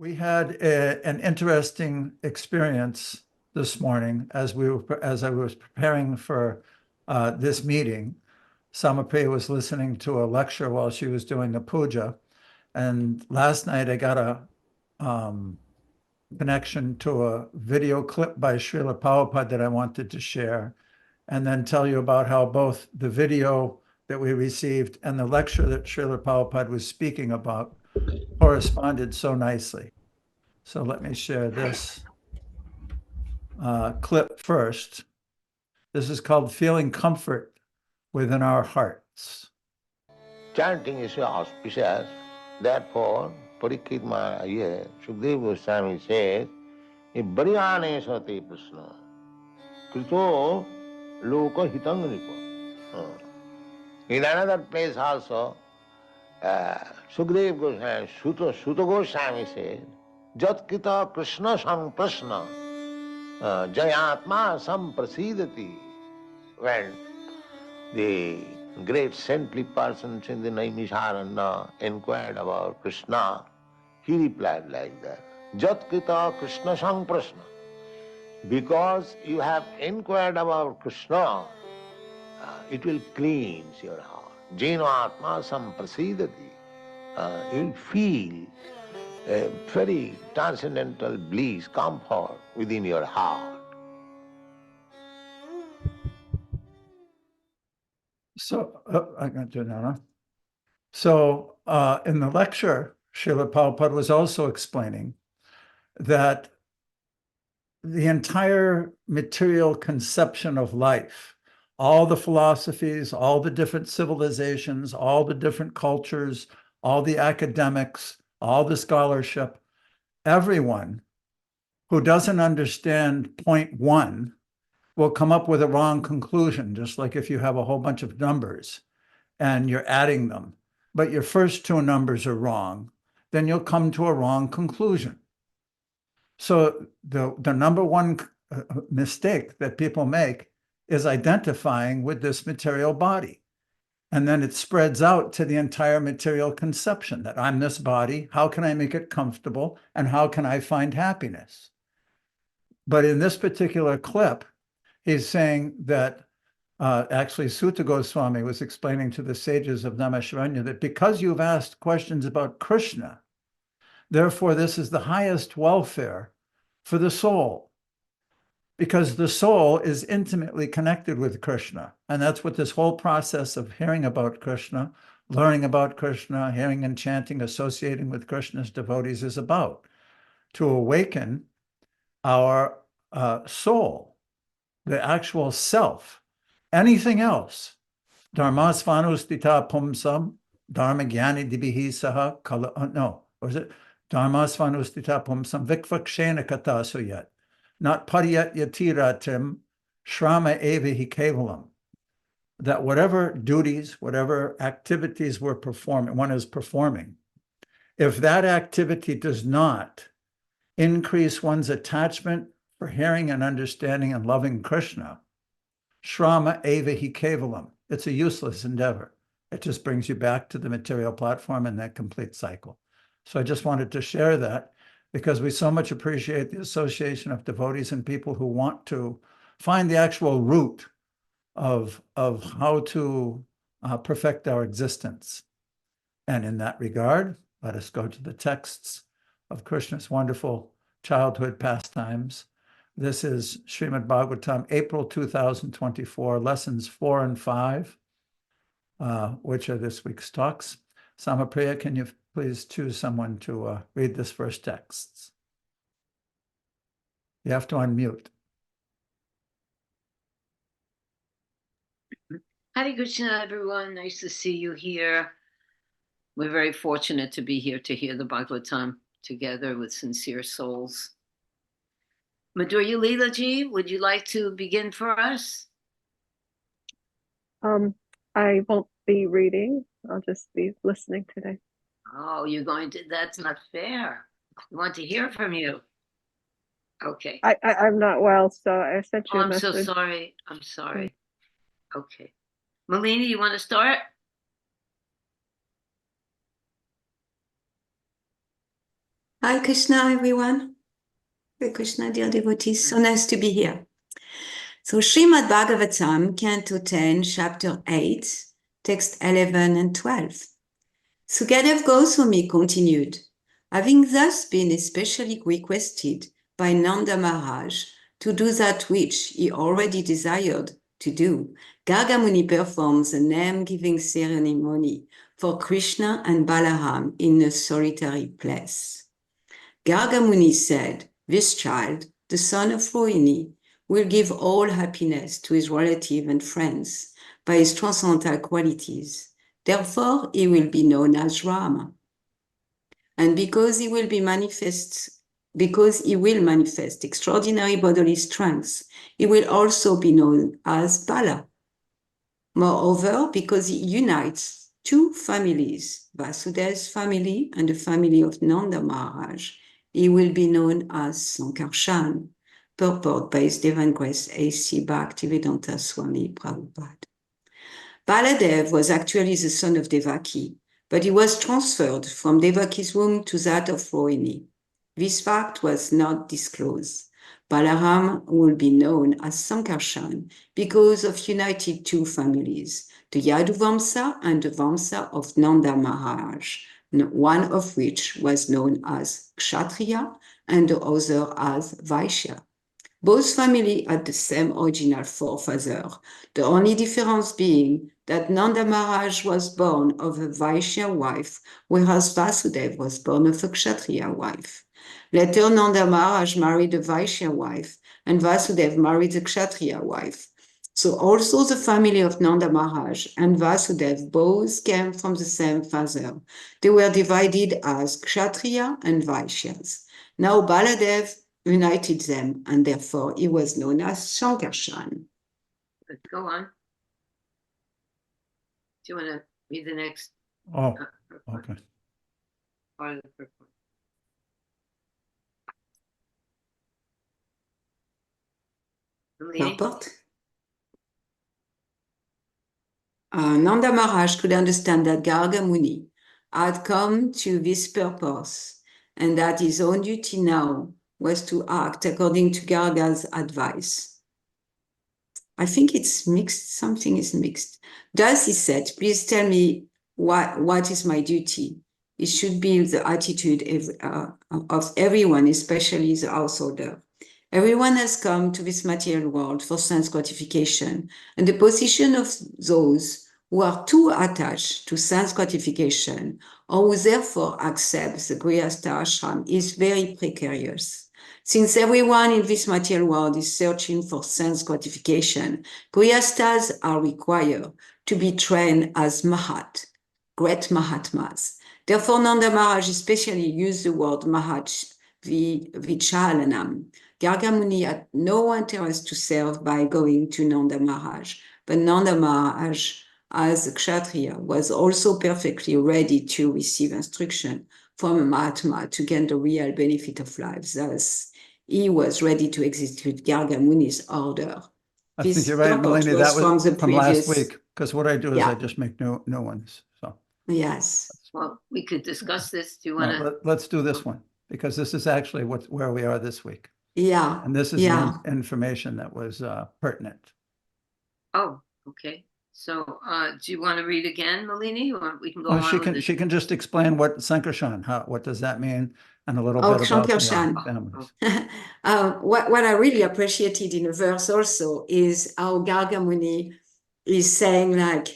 We had an interesting experience this morning as I was preparing for this meeting. Samapriya was listening to a lecture while she was doing the puja, and last night I got a connection to a video clip by Srila Prabhupada that I wanted to share, and then tell you about how both the video that we received and the lecture that Srila Prabhupada was speaking about corresponded so nicely. So let me share this clip first. This is called Feeling Comfort Within Our Hearts. Chanting is auspicious. Therefore, Parikshit Sukadeva Goswami says, Baryane Sate Prasna, Krito Loka Hitangripa. In another place also, Sukadeva Goswami, Suta Goswami says, Jat Kita Krishna Sam Prasna, Jayatma Sam Prasidati. When the great saintly persons in the Naimisharanya inquired about Krishna, he replied like that, Jat Krita Krishna Sang Prasna. Because you have inquired about Krishna, it will cleanse your heart. Jeno Atma Samprasidati. You'll feel a very transcendental bliss, comfort within your heart. So I'm going to do it now. So in the lecture, Srila Prabhupada was also explaining that the entire material conception of life, all the philosophies, all the different civilizations, all the different cultures, all the academics, all the scholarship, everyone who doesn't understand point one will come up with a wrong conclusion, just like if you have a whole bunch of numbers and you're adding them, but your first two numbers are wrong, then you'll come to a wrong conclusion. So the number one mistake that people make is identifying with this material body. And then it spreads out to the entire material conception that I'm this body, how can I make it comfortable, and how can I find happiness? But in this particular clip, he's saying that actually Suta Goswami was explaining to the sages of Naimisharanya that because you've asked questions about Krishna, therefore this is the highest welfare for the soul, because the soul is intimately connected with Krishna. And that's what this whole process of hearing about Krishna, learning about Krishna, hearing and chanting, associating with Krishna's devotees is about, to awaken our soul, the actual self. Anything else, dharmasvanustita pumsam, dharma gyani dibihi saha, no, or is it dharmasvanustita pumsam vikvakshena katasuyat, not pariyat yatiratim, shrama evihi kevalam. That whatever duties, whatever activities one is performing, if that activity does not increase one's attachment for hearing and understanding and loving Krishna, Shrama Evahi Kevalam, it's a useless endeavor. It just brings you back to the material platform and that complete cycle. So I just wanted to share that because we so much appreciate the association of devotees and people who want to find the actual root of how to perfect our existence. And in that regard, let us go to the texts of Krishna's wonderful childhood pastimes. This is Srimad Bhagavatam, April 2024, lessons 4 and 5, which are this week's talks. Samapriya, can you please choose someone to read this first text? You have to unmute. Hare Krishna, everyone. Nice to see you here. We're very fortunate to be here to hear the Bhagavatam together with sincere souls. Madhurya Leelaji, would you like to begin for us? I won't be reading. I'll just be listening today. Oh, you're going to, that's not fair. We want to hear from you. Okay. I'm not well, so I sent you a I'm message. so sorry. I'm sorry. Okay. Malini, you want to start? Hi, Krishna, everyone. Hare Krishna, dear devotees. So nice to be here. So, Srimad Bhagavatam, Canto 10, Chapter 8, Text 11 and 12. Sukadev Goswami continued, having thus been especially requested by Nanda Maharaj to do that which he already desired to do, Garga Muni performs a name-giving ceremony for Krishna and Balaram in a solitary place. Garga Muni said, this child, the son of Rohini, will give all happiness to his relatives and friends by his transcendental qualities. Therefore, he will be known as Rama. And because he will manifest extraordinary bodily strength, he will also be known as Bala. Moreover, because he unites two families, Vasudev's family and the family of Nanda Maharaj, he will be known as Sankarshan, purport by His Divine Grace A.C. Bhaktivedanta Swami Prabhupada. Baladev was actually the son of Devaki, but he was transferred from Devaki's womb to that of Rohini. This fact was not disclosed. Balaram will be known as Sankarshan because of united two families, the Yadu Vamsa and the Vamsa of Nanda Maharaj, one of which was known as Kshatriya and the other as Vaishya. Both families had the same original forefather, the only difference being that Nanda Maharaj was born of a Vaishya wife, whereas Vasudev was born of a Kshatriya wife. Later, Nanda Maharaj married a Vaishya wife, and Vasudev married a Kshatriya wife. So also the family of Nanda Maharaj and Vasudev both came from the same father. They were divided as Kshatriya and Vaishyas. Now Baladev united them, and therefore he was known as Sankarshan. But go on. Do you want to read the next Oh, purport? okay. Part of the purport? Lady? Purport? Nanda Maharaj could understand that Garga Muni had come to this purpose and that his own duty now was to act according to Garga's advice. I think it's mixed. Something is mixed. Thus he said, please tell me what is my duty. It should be the attitude of everyone, especially the householder. Everyone has come to this material world for sense gratification, and the position of those who are too attached to sense gratification or who therefore accept the Grihastha ashram is very precarious. Since everyone in this material world is searching for sense gratification, Grihasthas are required to be trained as Mahat, great Mahatmas. Therefore, Nanda Maharaj especially used the word Mahat Vichalanam. Garga Muni had no interest to serve by going to Nanda Maharaj, but Nanda Maharaj, as a Kshatriya, was also perfectly ready to receive instruction from a Mahatma to gain the real benefit of life. Thus, he was ready to execute Garga Muni's order. I This think you're right, purport Melanie. was That from was the from last previous- week, because what I do is Yeah. I just make new ones. So Yes. Well, we could discuss this. Do you no, want to? let's do this one, because this is actually where we are this week. Yeah. And this is Yeah. the information that was pertinent. Oh, okay. So, do you want to read again, Malini, or we can go Oh, on with this? she can just explain what Sankarshan, what does that mean, and a little Oh, bit about the Sankarshan. families. What I really appreciated in the verse also is how Garga Muni is saying, like,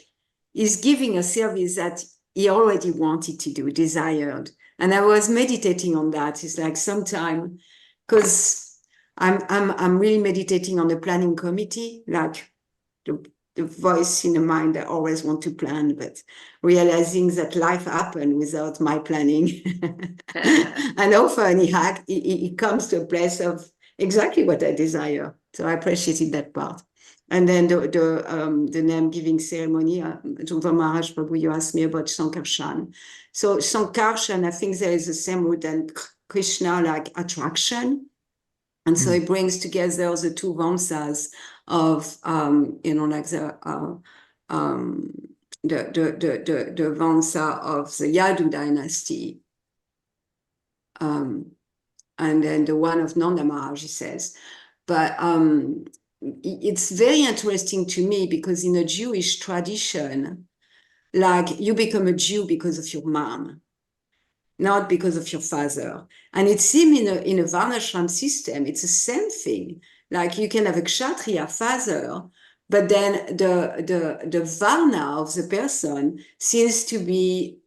he's giving a service that he already wanted to do, desired. And I was meditating on that. It's like sometime, because I'm really meditating on the planning committee, like the voice in the mind that always want to plan, but realizing that life happened without my planning. And often it comes to a place of exactly what I desire. So I appreciated that part. And then the name giving ceremony, Jova Maharaj Prabhu, you asked me about Sankarshan. So Sankarshan, I think there is the same root than Krishna, like attraction. And so it brings together the two Vamsas of, like the Vamsa of the Yadu dynasty and then the one of Nanda Maharaj, he says. But it's very interesting to me because in a Jewish tradition, like you become a Jew because of your mom, not because of your father. And it seems in a Varnashram system, it's the same thing. Like you can have a Kshatriya father, but then the Varna of the person seems to be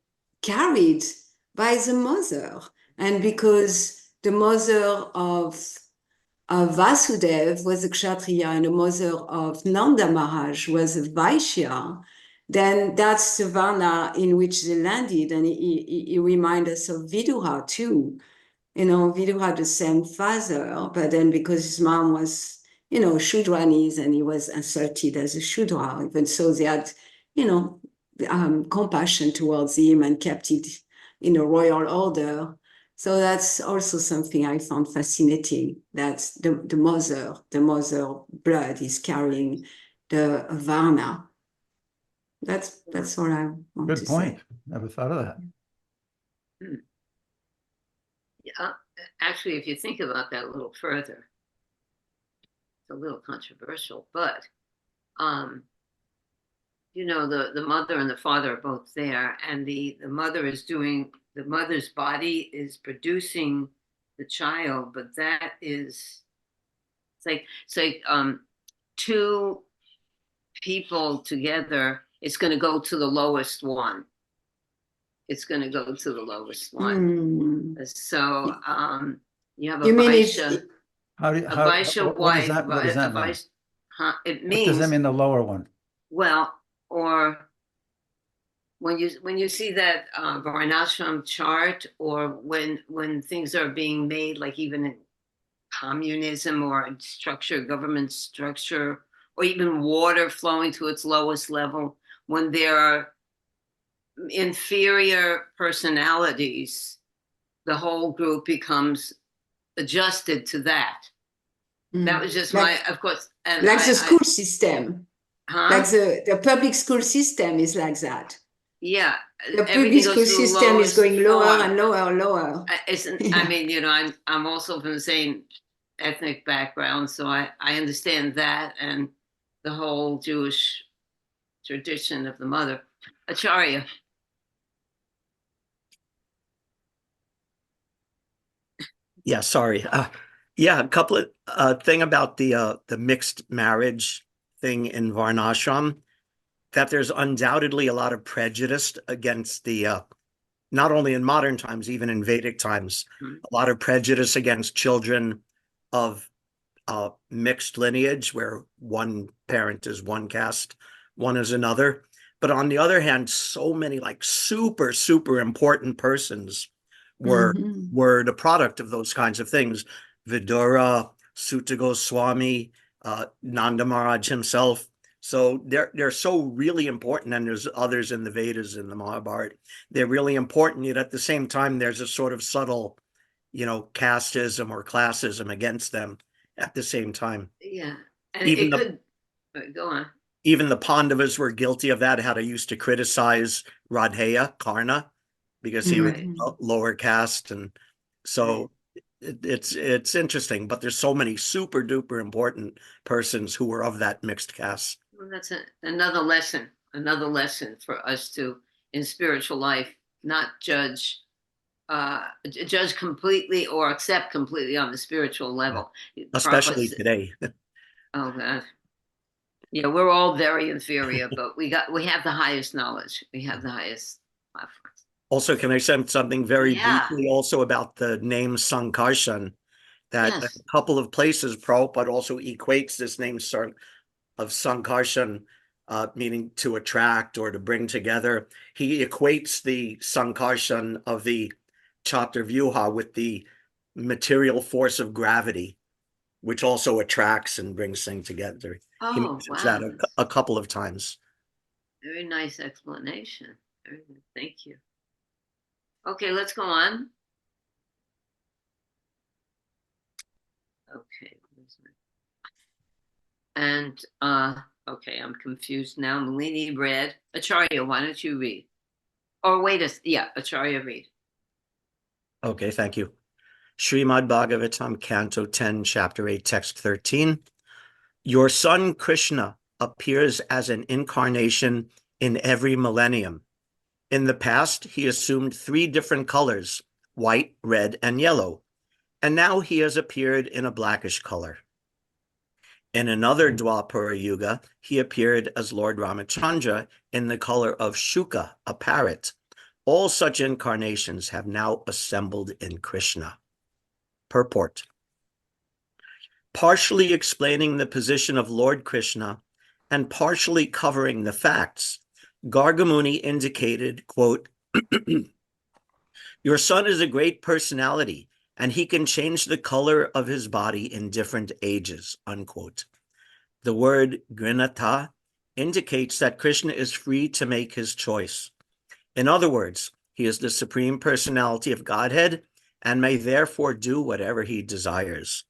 carried by the mother. And because the mother of Vasudev was a Kshatriya and the mother of Nanda Maharaj was a Vaishya, then that's the Varna in which they landed. And he reminds us of Vidura too. You know, Vidura had the same father, but then because his mom was, you know, Shudranis and he was insulted as a Shudra, even so they had, you know, compassion towards him and kept it in a royal order. So that's also something I found fascinating, that the mother blood is carrying the Varna. That's all I want Good to point. say. Never thought of that. Yeah, actually, if you think about that a little further, it's a little controversial, but you know, the mother and the father are both there, and the mother's body is producing the child, but that is it's like two people together, it's going to go to the lowest one. It's going to go to the lowest one. So you have a You mean Vaishya, How do you, a how, Vaishya what does wife, that, what does a that mean? Vaishya, it What does that means, mean, the lower one? well, or when you see that Varnashram chart, or when things are being made, like even in communism or structure, government structure, or even water flowing to its lowest level, when there are inferior personalities, the whole group becomes adjusted to that. That was just my, of course, and like the school system. huh? Like the public school system is like that. Yeah, The public everything school goes to the system is lowest going lower form. and lower and lower. I mean, you know, I'm also from the same ethnic background, so I understand that and the whole Jewish tradition of the mother. Acharya. Yeah, sorry. Yeah, a couple of thing about the mixed marriage thing in Varnashram, that there's undoubtedly a lot of prejudice against the not only in modern times, even in Vedic times, a lot of prejudice against children of mixed lineage, where one parent is one caste, one is another. But on the other hand, so many like super, super important persons were the product of those kinds of things. Vidura, Sutta Goswami, Nanda Maharaj himself. So they're so really important, and there's others in the Vedas and the Mahabharata. They're really important, yet at the same time, there's a sort of subtle, you know, casteism or classism against them at the same time. Yeah, and Even it could go on. Even the Pandavas were guilty of that, how they used to criticize Radheya, Karna, because he was lower caste. And so it's interesting, but there's so many super duper important persons who were of that mixed caste. Well, that's another lesson for us to, in spiritual life, not judge completely or accept completely on the spiritual level. Especially today. Oh God. Yeah, we're all very inferior, but we have the highest knowledge. We have the highest platforms. Also, can I say something very briefly also about the name Sankarshan? That a couple of places Prabhupada also equates this name of Sankarshan, meaning to attract or to bring together. He equates the Sankarshan of the Chaturvyuha with the material force of gravity, which also attracts and brings things together. He mentions that a couple of times. Very nice explanation. Very good. Thank you. Okay, let's go on. Okay. And okay, I'm confused now. Malini read. Acharya, why don't you read? Or wait Acharya read. Okay, thank you. Srimad Bhagavatam, Canto 10, Chapter 8, Text 13. Your son Krishna appears as an incarnation in every millennium. In the past, he assumed 3 different colors, white, red, and yellow, and now he has appeared in a blackish color. In another Dwapara Yuga, he appeared as Lord Ramachandra in the color of Shuka, a parrot. All such incarnations have now assembled in Krishna. Purport. Partially explaining the position of Lord Krishna and partially covering the facts, Gargamuni indicated, quote, your son is a great personality, and he can change the color of his body in different ages, unquote. The word Grinata indicates that Krishna is free to make his choice. In other words, he is the supreme personality of Godhead and may therefore do whatever he desires.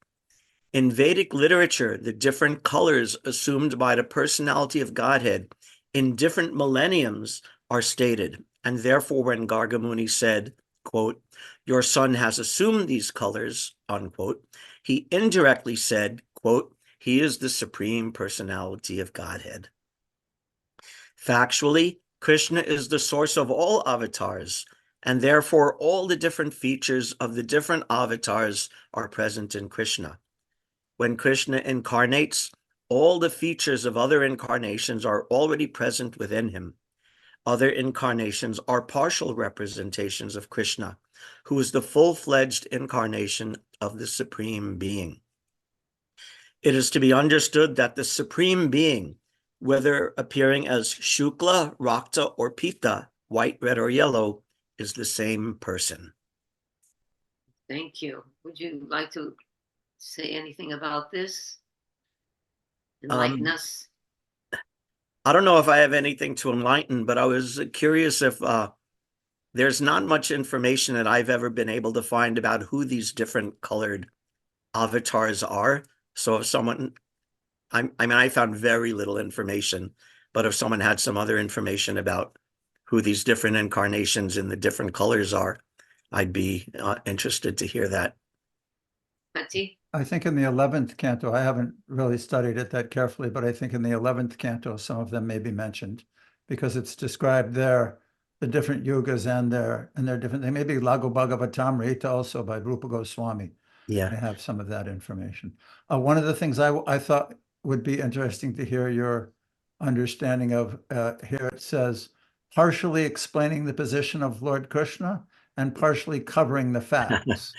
In Vedic literature, the different colors assumed by the personality of Godhead in different millenniums are stated, and therefore when Gargamuni said, quote, your son has assumed these colors, unquote, he indirectly said, quote, he is the supreme personality of Godhead. Factually, Krishna is the source of all avatars, and therefore all the different features of the different avatars are present in Krishna. When Krishna incarnates, all the features of other incarnations are already present within him. Other incarnations are partial representations of Krishna, who is the full-fledged incarnation of the Supreme Being. It is to be understood that the Supreme Being, whether appearing as Shukla, Rakta, or Pita, white, red, or yellow, is the same person. Thank you. Would you like to say anything about this? Enlighten us. I don't know if I have anything to enlighten, but I was curious if there's not much information that I've ever been able to find about who these different colored avatars are. So if someone, I mean, I found very little information, but if someone had some other information about who these different incarnations in the different colors are, I'd be interested to hear that. Patty? I think in the 11th canto, I haven't really studied it that carefully, but I think in the 11th canto, some of them may be mentioned because it's described there, the different yugas and their different, they may be Lagu Bhagavatamrita also by Rupa Goswami. Yeah. I have some of that information. One of the things I thought would be interesting to hear your understanding of, here it says, partially explaining the position of Lord Krishna and partially covering the facts.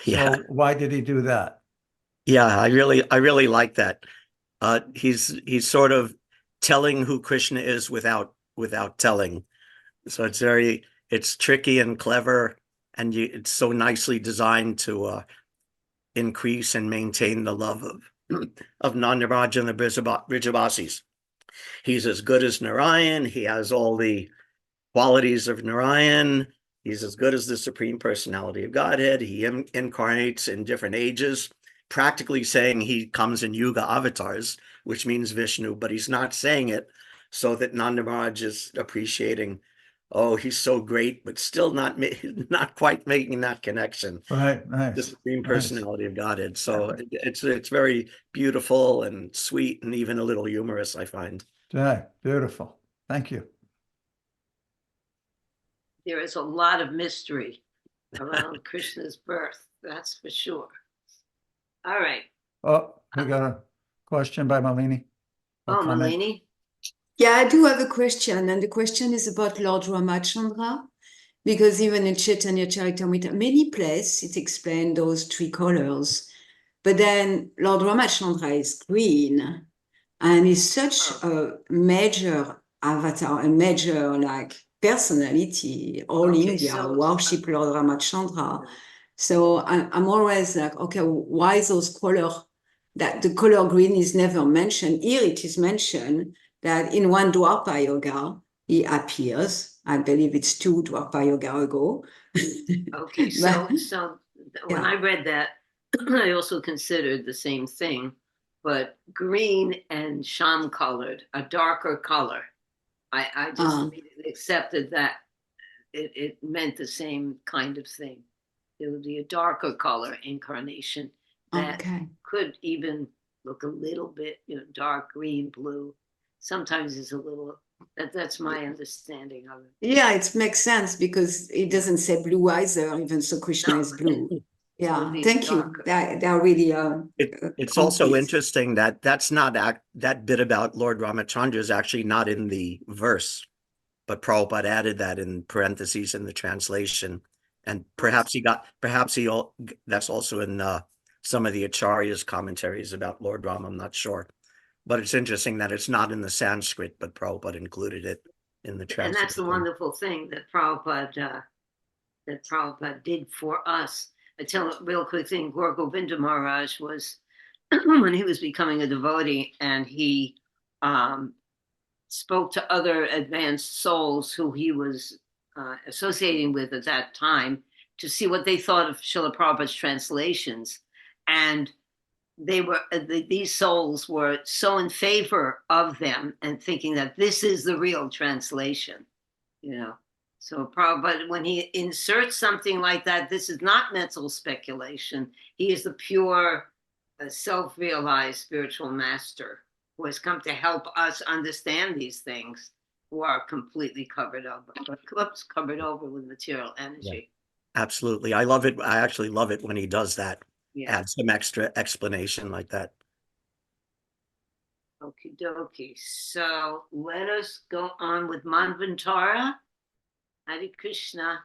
Yeah. So why did he do that? Yeah, I really like that. He's sort of telling who Krishna is without telling. So it's tricky and clever, and it's so nicely designed to increase and maintain the love of Nandaraj and the Brijabasis. He's as good as Narayan. He has all the qualities of Narayan. He's as good as the Supreme Personality of Godhead. He incarnates in different ages, practically saying he comes in Yuga avatars, which means Vishnu, but he's not saying it so that Nanda Maharaj is appreciating, oh, he's so great, but still not quite making that connection. Right, nice. The Supreme nice. Personality of Godhead. So it's very beautiful and sweet and even a little humorous, I find. Yeah, beautiful. Thank you. There is a lot of mystery around Krishna's birth, that's for sure. All right. Oh, we got a question by Malini. A Oh, comment? Malini? Yeah, I do have a question, and the question is about Lord Ramachandra, because even in Chaitanya Charitamrita, many places it explains those 3 colors, but then Lord Ramachandra is green, and is such a major avatar, a major like personality. All Okay, India so- worship Lord Ramachandra. So I'm always like, okay, why those color? That the color green is never mentioned. Here it is mentioned that in one Dwapara Yoga, he appears. I believe it's 2 Dwapara Yoga ago. Okay, so when Yeah. I read that, I also considered the same thing, but green and sham colored, a darker color. I just immediately accepted that it meant the same kind of thing. It would be a darker color incarnation that Okay. could even look a little bit, dark green, blue. Sometimes it's a little, that's my understanding of it. Yeah, it makes sense because it doesn't say blue either, even so Krishna No. is blue. Yeah, be thank you. darker. They're really It's also concrete. interesting that that's not that bit about Lord Ramachandra is actually not in the verse, but Prabhupada added that in parentheses in the translation, and perhaps that's also in some of the Acharya's commentaries about Lord Rama. I'm not sure, but it's interesting that it's not in the Sanskrit, but Prabhupada included it in the And translation. that's the wonderful thing that Prabhupada did for us. I tell a real quick thing. Gaur Govinda Maharaj was, when he was becoming a devotee, and he spoke to other advanced souls who he was associating with at that time to see what they thought of Srila Prabhupada's translations. And these souls were so in favor of them and thinking that this is the real translation, So Prabhupada, when he inserts something like that, this is not mental speculation. He is the pure, self-realized spiritual master who has come to help us understand these things, who are completely covered over with material energy. Absolutely. I love it. I actually love it when he does that. Yeah. Add some extra explanation like that. Okie dokie. So let us go on with Manvantara. Hare Krishna.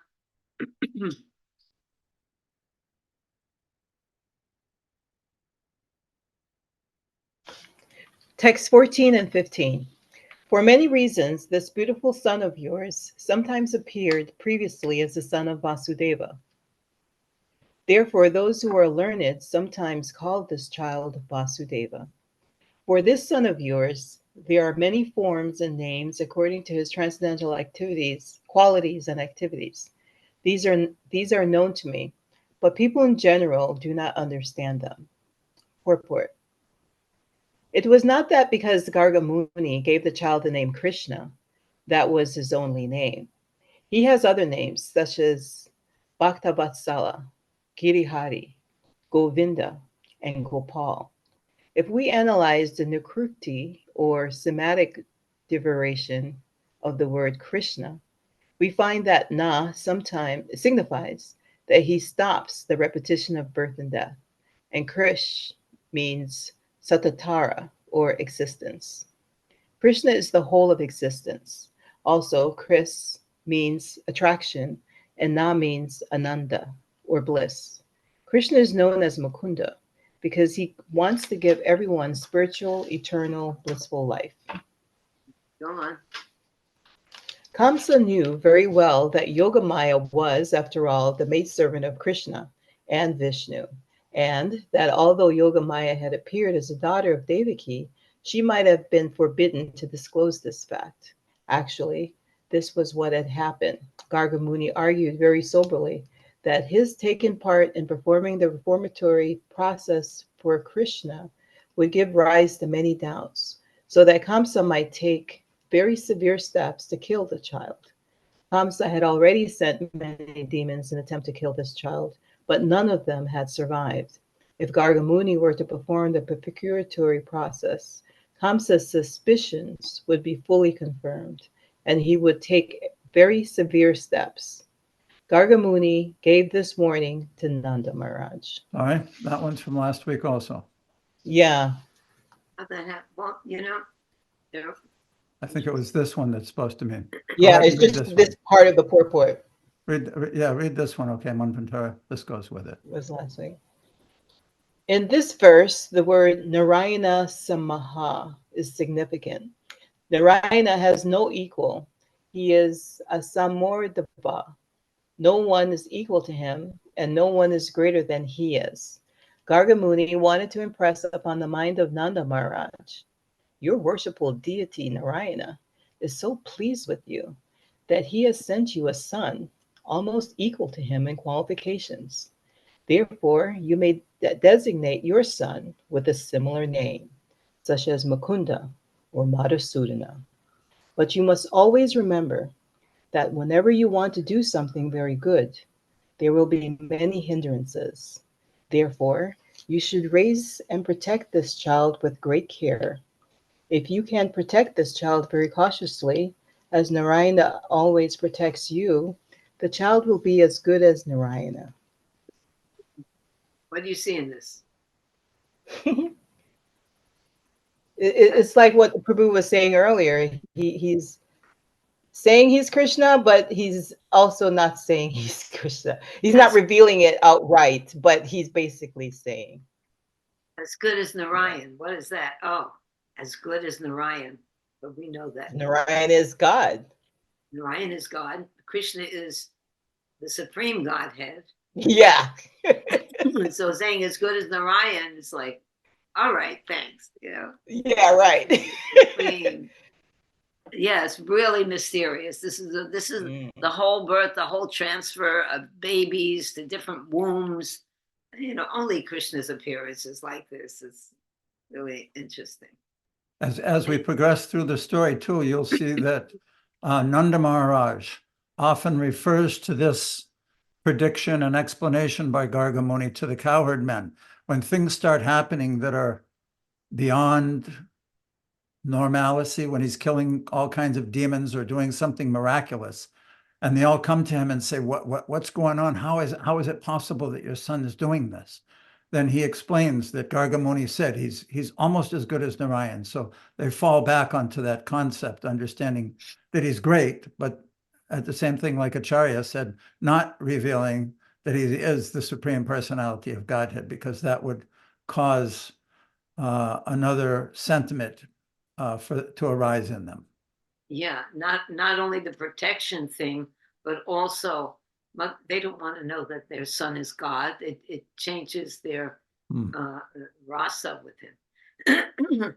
Text 14 and 15. For many reasons, this beautiful son of yours sometimes appeared previously as the son of Vasudeva. Therefore, those who are learned sometimes call this child Vasudeva. For this son of yours, there are many forms and names according to his transcendental qualities and activities. These are known to me, but people in general do not understand them. Purport. It was not that because Garga Muni gave the child the name Krishna, that was his only name. He has other names such as Bhaktavatsala, Girihari, Govinda, and Gopal. If we analyze the Nukruti or semantic derivation of the word Krishna, we find that Na sometimes signifies that he stops the repetition of birth and death, and Krish means Satatara or existence. Krishna is the whole of existence. Also, Kris means attraction, and Na means Ananda or bliss. Krishna is known as Mukunda because he wants to give everyone spiritual, eternal, blissful life. Go on. Kamsa knew very well that Yogamaya was, after all, the maidservant of Krishna and Vishnu, and that although Yogamaya had appeared as a daughter of Devaki, she might have been forbidden to disclose this fact. Actually, this was what had happened. Garga Muni argued very soberly that his taking part in performing the reformatory process for Krishna would give rise to many doubts, so that Kamsa might take very severe steps to kill the child. Kamsa had already sent many demons in an attempt to kill this child, but none of them had survived. If Garga Muni were to perform the propitiatory process, Kamsa's suspicions would be fully confirmed, and he would take very severe steps. Garga Muni gave this warning to Nanda Maharaj. All right, that one's from last week also. Yeah. How that happened? Well, there. I think it was this one that's supposed to mean. Yeah, ahead it's and read just this this part of the purport Read this one, okay, Manvantara. This goes with it. was last week. In this verse, the word Narayana Samaha is significant. Narayana has no equal. He is a Samordava. No one is equal to him, and no one is greater than he is. Garga Muni wanted to impress upon the mind of Nanda Maharaj, your worshipful deity Narayana is so pleased with you that he has sent you a son almost equal to him in qualifications. Therefore, you may designate your son with a similar name, such as Mukunda or Madhusudana. But you must always remember that whenever you want to do something very good, there will be many hindrances. Therefore, you should raise and protect this child with great care. If you can protect this child very cautiously, as Narayana always protects you, the child will be as good as Narayana. What do you see in this? It's like what Prabhu was saying earlier. He's saying he's Krishna, but he's also not saying he's Krishna. He's not revealing it outright, but he's basically saying. As good as Narayan. What is that? Oh, as good as Narayan. But we know that. Narayan is God. Narayan is God. Krishna is the supreme Godhead. Yeah. So saying as good as Narayan is like, all right, thanks. You know. Yeah, right. Yeah, it's really mysterious. This is the whole birth, the whole transfer of babies to different wombs. You know, only Krishna's appearance is like this. It's really interesting. As we progress through the story too, you'll see that Nanda Maharaj often refers to this prediction and explanation by Garga Muni to the cowherd men. When things start happening that are beyond normalcy, when he's killing all kinds of demons or doing something miraculous, and they all come to him and say, what's going on? How is it possible that your son is doing this? Then he explains that Garga Muni said he's almost as good as Narayan. So they fall back onto that concept, understanding that he's great, but at the same thing, like Acharya said, not revealing that he is the Supreme Personality of Godhead, because that would cause another sentiment to arise in them. Yeah, not only the protection thing, but also they don't want to know that their son is God. It changes their rasa with him.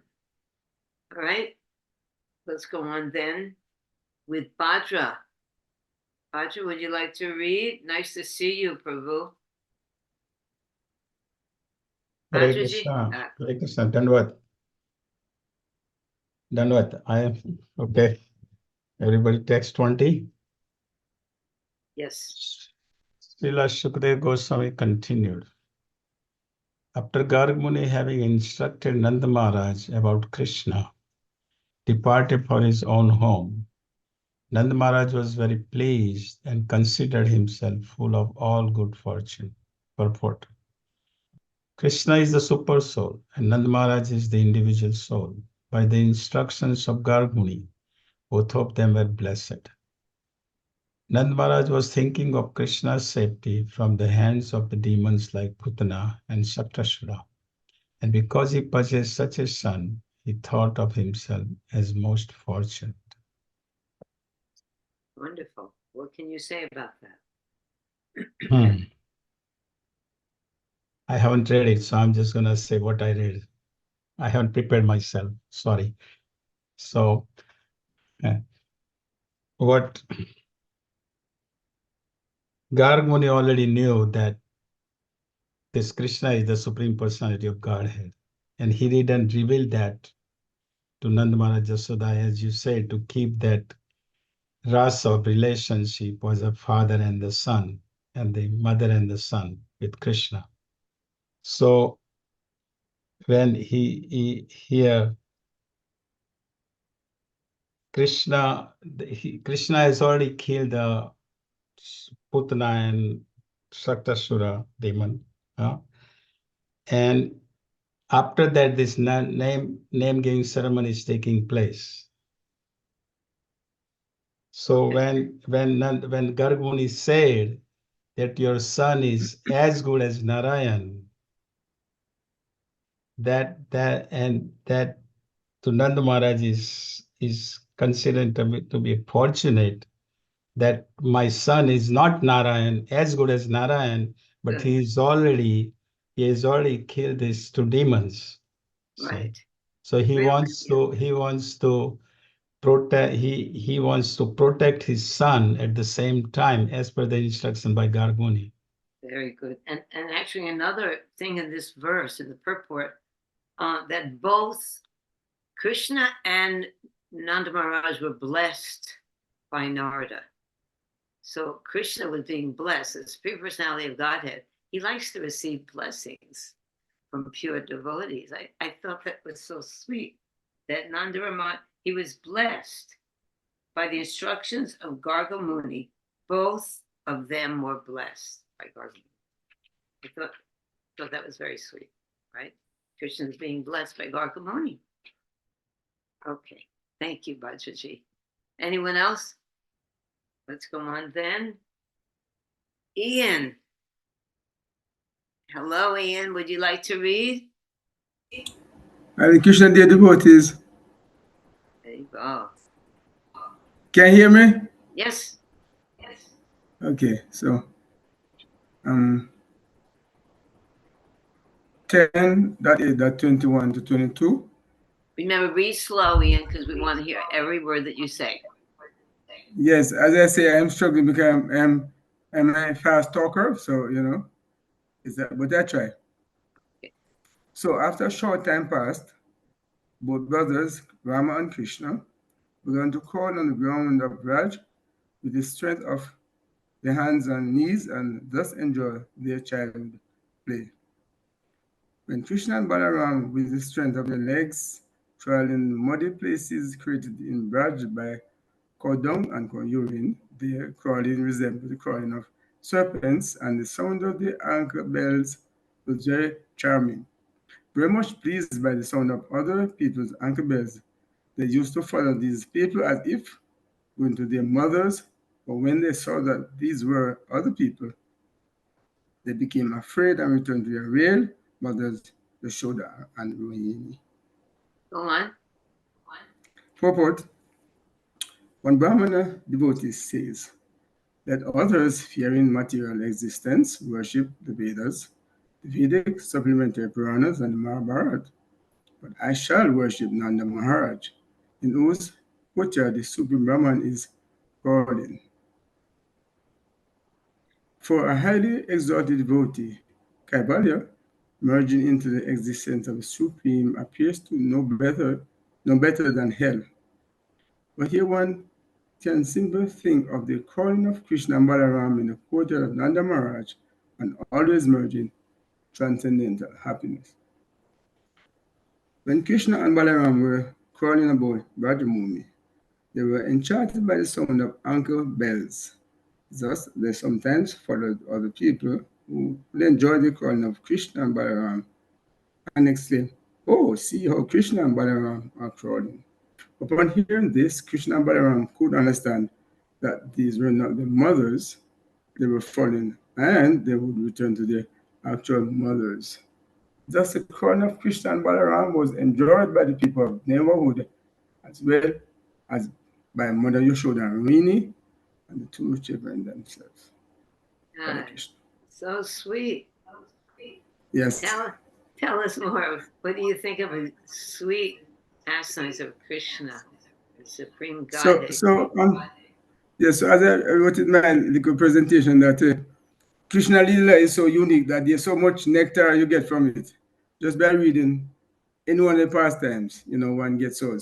All right, let's go on then with Bhadra. Bhadra, would you like to read? Nice to see you, Prabhu. Hare Krishna, Hare Krishna, Dandavat. Dandavat, I am, okay. Everybody text 20. Yes. Srila Shukdev Goswami continued. After Garg Muni having instructed Nanda Maharaj about Krishna, departed for his own home, Nanda Maharaj was very pleased and considered himself full of all good fortune. Purport. Krishna is the super soul and Nanda Maharaj is the individual soul. By the instructions of Garg Muni, both of them were blessed. Nanda Maharaj was thinking of Krishna's safety from the hands of the demons like Putana and Shaktasura. And because he possessed such a son, he thought of himself as most fortunate. Wonderful. What can you say about that? I haven't read it, so I'm just going to say what I read. I haven't prepared myself. Sorry. So, what Garg Muni already knew that this Krishna is the Supreme Personality of Godhead. And he didn't reveal that to Nanda Maharaj Yasoda, as you said, to keep that rasa of relationship was a father and the son, and the mother and the son with Krishna. So when he here Krishna has already killed the Putana and Shaktasura demon, and after that, this name giving ceremony is taking place. So when Garg Muni said that your son is as good as Narayan, that to Nanda Maharaj is considered to be fortunate that my son is not Narayan, as good as Narayan, but he has already killed these two demons. Right. So he wants to protect he wants to protect his son at the same time, as per the instruction by Garg Muni. Very good. And actually another thing in this verse, in the purport, that both Krishna and Nanda Maharaj were blessed by Narada. So Krishna was being blessed as pure personality of Godhead. He likes to receive blessings from pure devotees. I thought that was so sweet that Nanda he was blessed by the instructions of Garga Muni. Both of them were blessed by Garga Muni. I thought that was very sweet, right? Krishna's being blessed by Garga Muni. Okay, thank you, Bhadraji. Anyone else? Let's go on then. Ian. Hello, Ian. Would you like to read? Hare Krishna, dear devotees. There you go. Can you hear me? Yes. Okay, so 10.8.21 to 22. Remember, read slow, Ian, because we want to hear every word that you say. Yes, as I say, I'm struggling because I'm a fast talker, so but I try. So after a short time passed, both brothers, Rama and Krishna, began to crawl on the ground of Raj with the strength of their hands and knees and thus enjoy their childhood play. When Krishna and Balaram, with the strength of their legs, trod in muddy places created in Braj by cow dung and cow urine, their crawling resembled the crawling of serpents, and the sound of the ankle bells was very charming. Very much pleased by the sound of other people's ankle bells, they used to follow these people as if going to their mothers, but when they saw that these were other people, they became afraid and returned to their real mothers, Yashoda and Rohini. Go on. Purport. One Brahmana devotee says that others fearing material existence worship the Vedas, the Vedic supplementary Puranas, and the Mahabharata. But I shall worship Nanda Maharaj, in whose putra the Supreme Brahman is pardoned. For a highly exalted devotee, Kaivalya, merging into the existence of the Supreme, appears to no better than hell. But here one can simply think of the calling of Krishna and Balaram in the courtyard of Nanda Maharaj and always merging transcendental happiness. When Krishna and Balaram were crawling about Brajamuni, they were enchanted by the sound of ankle bells. Thus, they sometimes followed other people who would enjoy the calling of Krishna and Balaram and exclaim, "Oh, see how Krishna and Balaram are crawling." Upon hearing this, Krishna and Balaram could understand that these were not the mothers they were following, and they would return to their actual mothers. Thus, the calling of Krishna and Balaram was enjoyed by the people of the neighborhood as well as by Mother Yashoda and Rini and the two children themselves. Hare Krishna. So sweet. Yes. Tell us more. What do you think of a sweet pastimes of Krishna, the Supreme Godhead? So as I wrote in my little presentation, that Krishna Lila is so unique that there's so much nectar you get from it. Just by reading any one of the pastimes, one gets so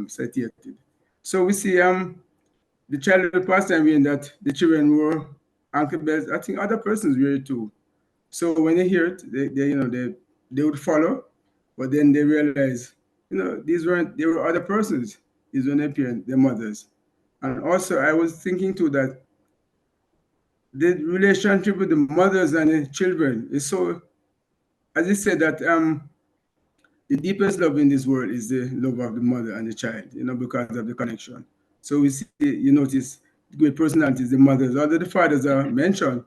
satiated. So we see the childhood pastime in that the children wore ankle bells. I think other persons wear it too. So when they hear it, they would follow, but then they realize, they were other persons. These were their parents, their mothers. And also I was thinking too that the relationship with the mothers and the children is so, as I said, that the deepest love in this world is the love of the mother and the child, because of the connection. So we see, you notice great personalities, the mothers, although the fathers are mentioned,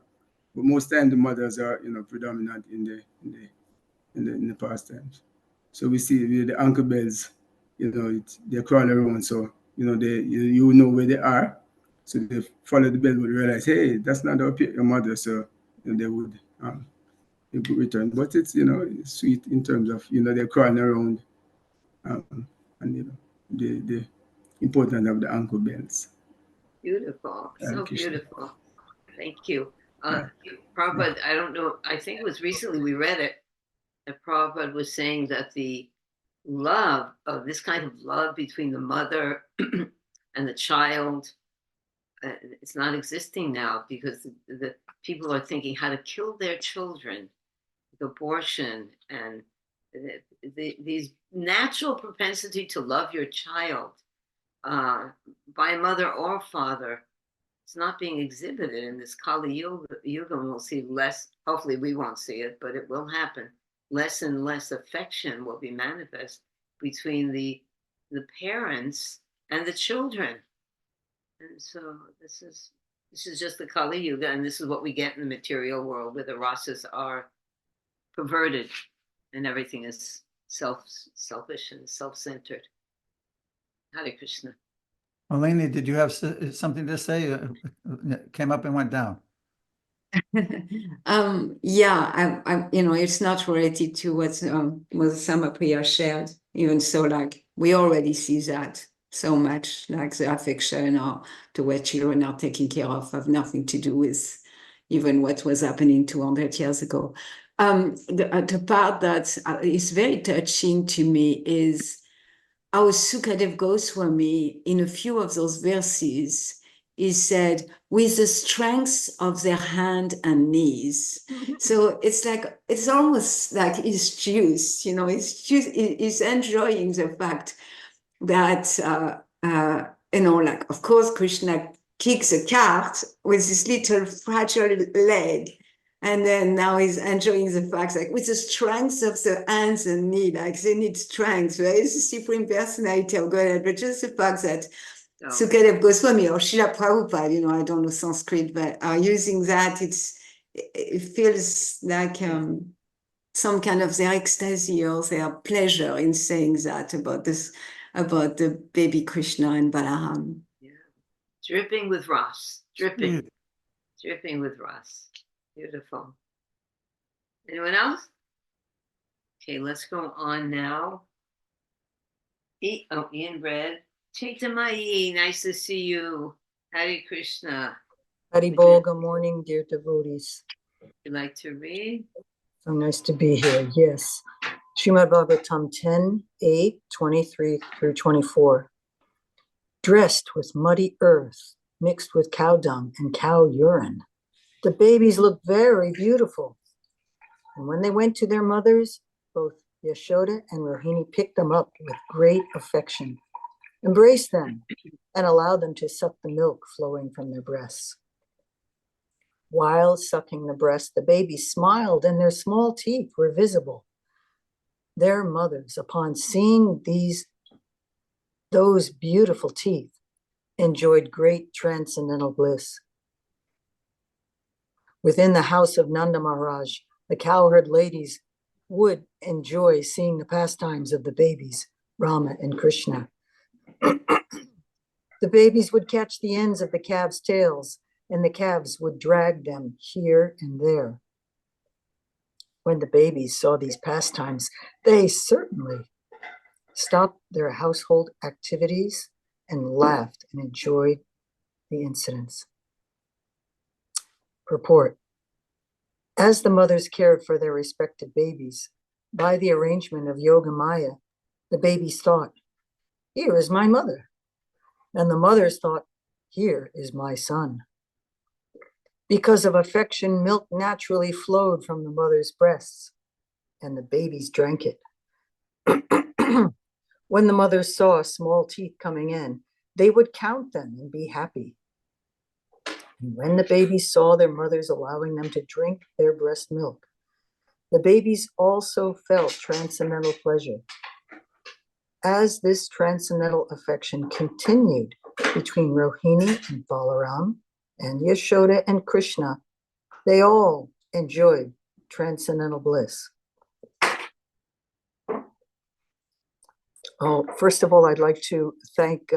but most times the mothers are, predominant in the past times. So we see the ankle bells, they crawl around, so you know where they are. So they follow the bell, would realize, hey, that's not your mother, so they would return. But it's it's sweet in terms of they're crawling around, and the importance of the ankle bells. Beautiful, so Krishna. beautiful. Thank you. Prabhupada, I don't know, I think it was recently we read it, that Prabhupada was saying that the love of this kind of love between the mother and the child it's not existing now because the people are thinking how to kill their children, abortion, and these natural propensity to love your child by mother or father. It's not being exhibited in this Kali Yuga, and we'll see less. Hopefully, we won't see it, but it will happen. Less and less affection will be manifest between the parents and the children. And so this is just the Kali Yuga, and this is what we get in the material world, where the rasas are perverted, and everything is selfish and self-centered. Hare Krishna. Eleni, did you have something to say? Came up and went down. Yeah, I'm, it's not related to what Samapriya shared. Even so, like, we already see that so much, like the affection or the way children are taken care of have nothing to do with even what was happening 200 years ago. The part that is very touching to me is how Sukadev Goswami, in a few of those verses, he said, with the strength of their hand and knees. So it's almost like he's juiced, he's enjoying the fact that, like, of course, Krishna kicks a cart with this little fragile leg. And then now he's enjoying the fact, like, with the strength of the hands and knee, like they need strength, right? It's the Supreme Personality of Godhead, but just the fact that Sukadev Goswami or Srila Prabhupada, I don't know Sanskrit, but are using that, it feels like some kind of their ecstasy or their pleasure in saying that about the baby Krishna and Balaram. Yeah. Dripping with Ras. Dripping with Ras. Beautiful. Anyone else? Okay, let's go on now. Ian Red. Chaitamayi, nice to see you. Hare Krishna. Haribol, good morning, dear devotees. Would you like to read? So nice to be here. Yes. Srimad Bhagavatam 10, 8, 23 through 24. Dressed with muddy earth, mixed with cow dung and cow urine, the babies looked very beautiful. And when they went to their mothers, both Yashoda and Rohini picked them up with great affection, embraced them, and allowed them to suck the milk flowing from their breasts. While sucking the breast, the babies smiled and their small teeth were visible. Their mothers, upon seeing those beautiful teeth, enjoyed great transcendental bliss. Within the house of Nanda Maharaj, the cowherd ladies would enjoy seeing the pastimes of the babies, Rama and Krishna. The babies would catch the ends of the calves' tails, and the calves would drag them here and there. When the babies saw these pastimes, they certainly stopped their household activities and laughed and enjoyed the incidents. Purport. As the mothers cared for their respective babies, by the arrangement of Yoga Maya, the babies thought, "Here is my mother." And the mothers thought, "Here is my son." Because of affection, milk naturally flowed from the mother's breasts, and the babies drank it. When the mothers saw small teeth coming in, they would count them and be happy. And when the babies saw their mothers allowing them to drink their breast milk, the babies also felt transcendental pleasure. As this transcendental affection continued between Rohini and Balaram and Yashoda and Krishna, they all enjoyed transcendental bliss. Oh, first of all, I'd like to thank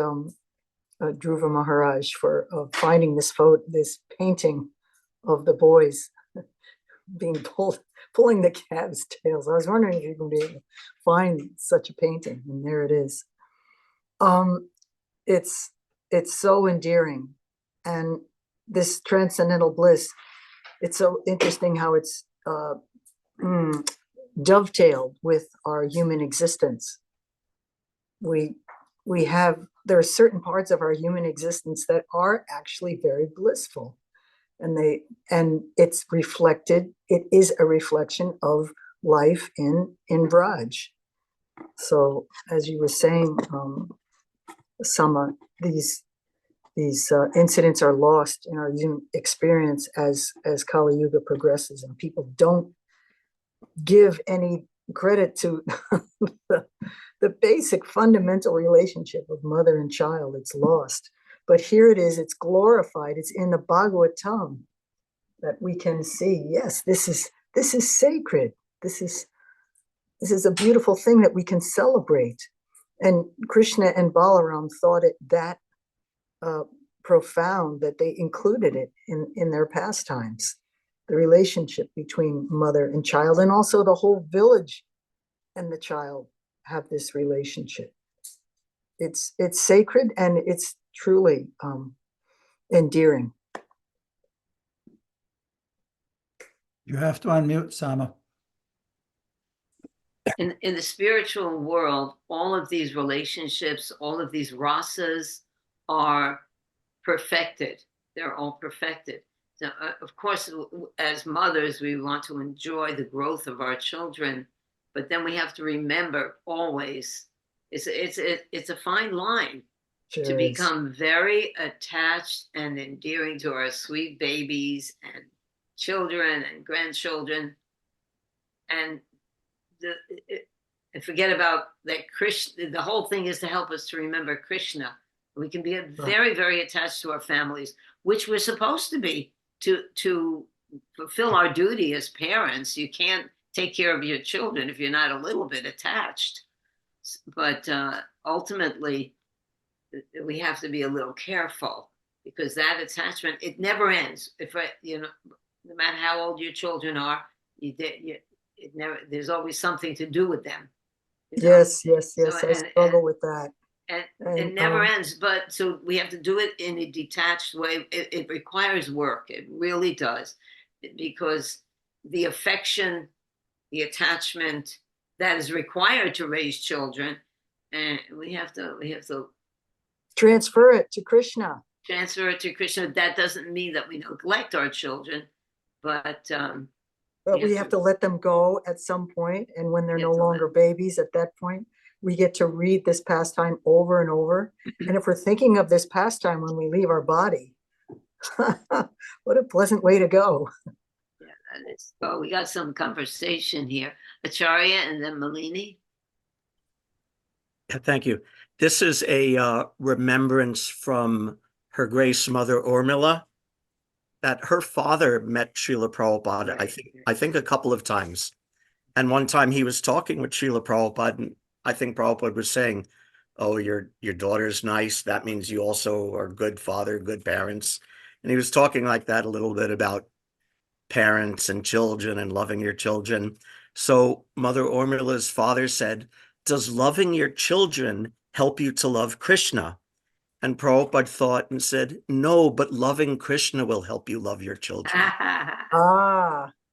Dhruva Maharaj for finding this painting of the boys pulling the calves' tails. I was wondering if you can be able to find such a painting, and there it is. It's so endearing, and this transcendental bliss. It's so interesting how it's dovetailed with our human existence. We have there are certain parts of our human existence that are actually very blissful, and it's reflected. It is a reflection of life in Vraj. So, as you were saying, Sama, these incidents are lost in our human experience as Kali Yuga progresses, and people don't give any credit to the basic fundamental relationship of mother and child. It's lost. But here it is, it's glorified. It's in the Bhagavatam that we can see, yes, this is sacred. This is a beautiful thing that we can celebrate. And Krishna and Balaram thought it that profound that they included it in their pastimes. The relationship between mother and child, and also the whole village and the child have this relationship. It's sacred, and it's truly endearing. You have to unmute, Sama. In the spiritual world, all of these relationships, all of these rasas are perfected. They're all perfected. So, of course, as mothers, we want to enjoy the growth of our children, but then we have to remember always, it's a fine line to become very attached and endearing to our sweet babies and children and grandchildren, and forget about that. Krishna, the whole thing is to help us to remember Krishna. We can be very, very attached to our families, which we're supposed to be to fulfill our duty as parents. You can't take care of your children if you're not a little bit attached. But ultimately, we have to be a little careful, because that attachment, it never ends. No matter how old your children are, there's always something to do with them. Yes. So, I struggle with that. And it never ends, but so we have to do it in a detached way. It requires work. It really does, because the affection, the attachment that is required to raise children, and we have to transfer it to Krishna. Transfer it to Krishna. That doesn't mean that we neglect our children, but we have to let them go at some point, and when they're no longer babies, at that point, we get to read this pastime over and over. And if we're thinking of this pastime when we leave our body, what a pleasant way to go. Yeah, that is. Oh, we got some conversation here. Acharya and then Malini. Yeah, thank you. This is a remembrance from Her Grace Mother Urmila, that her father met Srila Prabhupada, I think a couple of times. And one time he was talking with Srila Prabhupada, and I think Prabhupada was saying, oh, your daughter's nice. That means you also are good father, good parents. And he was talking like that a little bit about parents and children and loving your children. So Mother Urmila's father said, does loving your children help you to love Krishna? And Prabhupada thought and said, no, but loving Krishna will help you love your children.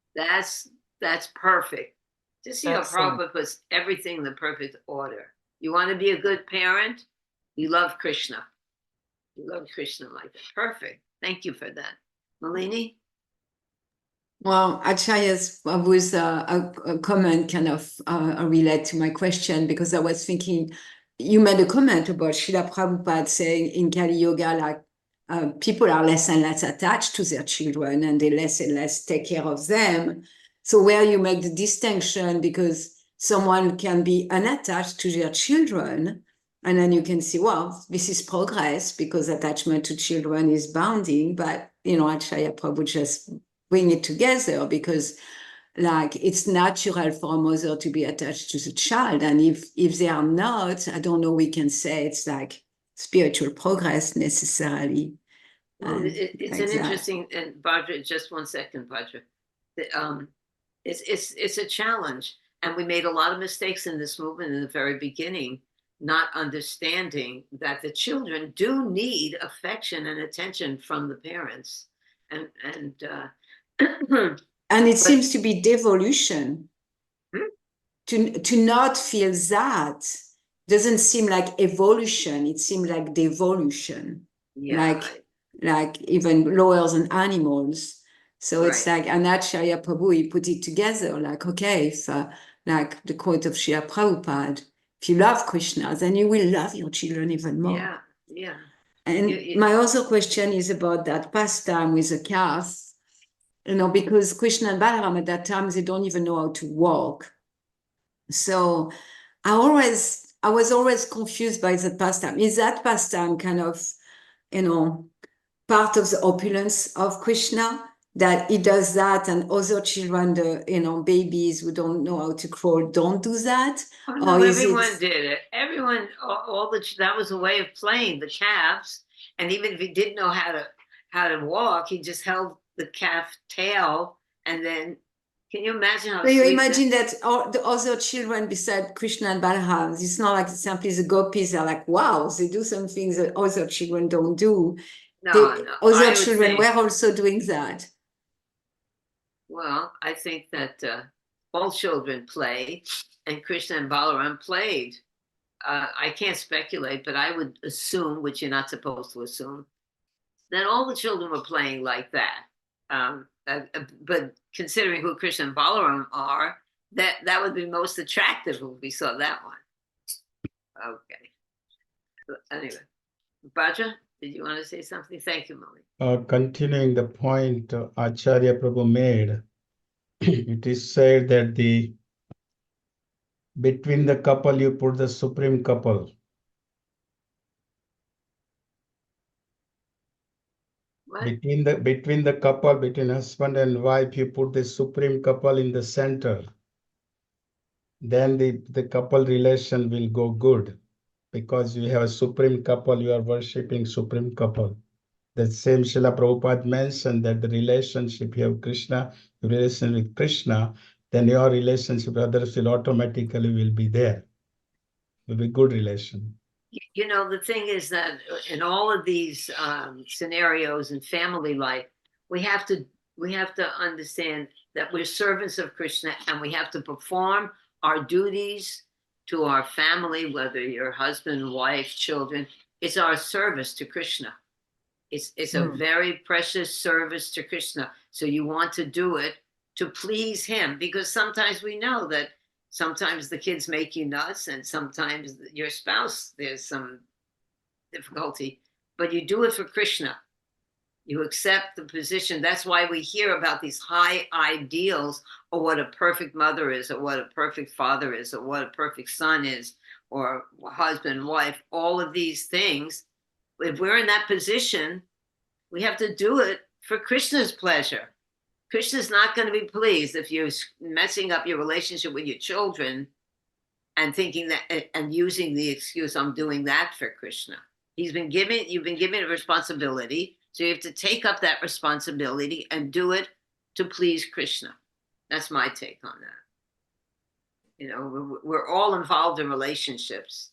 That's perfect. Just see how Prabhupada puts everything in the perfect order. You want to be a good parent? You love Krishna. You love Krishna like that. Perfect. Thank you for that. Malini? Well, Acharya's was a comment kind of relate to my question, because I was thinking, you made a comment about Srila Prabhupada saying in Kali Yoga, like people are less and less attached to their children, and they less and less take care of them. So where you make the distinction, because someone can be unattached to their children, and then you can see, well, this is progress because attachment to children is bounding. But, Acharya Prabhu just bring it together, because like it's natural for a mother to be attached to the child. And if they are not, I don't know, we can say it's like spiritual progress necessarily. Well, it's an interesting, and Bhadra, just 1 second, Bhadra. It's a challenge, and we made a lot of mistakes in this movement in the very beginning, not understanding that the children do need affection and attention from the parents, and it seems to be devolution. To not feel that doesn't seem like evolution, it seems like devolution. Yeah. Like even lower than animals. So it's Right. like, and Acharya Prabhu, he put it together, like, okay, if, like the quote of Srila Prabhupada, if you love Krishna, then you will love your children even more. Yeah. Yeah. And my other question is about that pastime with the calf, because Krishna and Balaram at that time, they don't even know how to walk. So I was always confused by the pastime. Is that pastime kind of, part of the opulence of Krishna, that he does that and other children, babies who don't know how to crawl don't do that? Oh, no, Or is everyone it... did it. Everyone, that was a way of playing the calves. And even if he didn't know how to walk, he just held the calf tail, and then can you imagine how So you sweet imagine that all the other children beside Krishna and Balaram, it's not like simply the gopis are like, wow, they do some things that other children don't do. No, Other I would children say, were also doing that. well, I think that all children play, and Krishna and Balaram played. I can't speculate, but I would assume, which you're not supposed to assume, that all the children were playing like that. But considering who Krishna and Balaram are, that would be most attractive if we saw that one. Okay. Anyway, Bhaja, did you want to say something? Thank you, Molly. Continuing the point Acharya Prabhu made, it is said that between the couple you put the supreme couple. What? Between the couple, between husband and wife, you put the supreme couple in the center. Then the couple relation will go good, because you have a supreme couple, you are worshipping supreme couple. The same Srila Prabhupada mentioned that the relationship you have Krishna, your relation with Krishna, then your relationship with others will automatically will be there. Will be good relation. The thing is that in all of these scenarios in family life, we have to understand that we're servants of Krishna, and we have to perform our duties to our family, whether you're husband, wife, children. It's our service to Krishna. It's a very precious service to Krishna. So you want to do it to please him, because sometimes we know that sometimes the kids make you nuts, and sometimes your spouse, there's some difficulty, but you do it for Krishna. You accept the position. That's why we hear about these high ideals of what a perfect mother is, or what a perfect father is, or what a perfect son is, or husband, wife, all of these things. If we're in that position, we have to do it for Krishna's pleasure. Krishna's not going to be pleased if you're messing up your relationship with your children and thinking that, and using the excuse, I'm doing that for Krishna. You've been given a responsibility, so you have to take up that responsibility and do it to please Krishna. That's my take on that. We're all involved in relationships.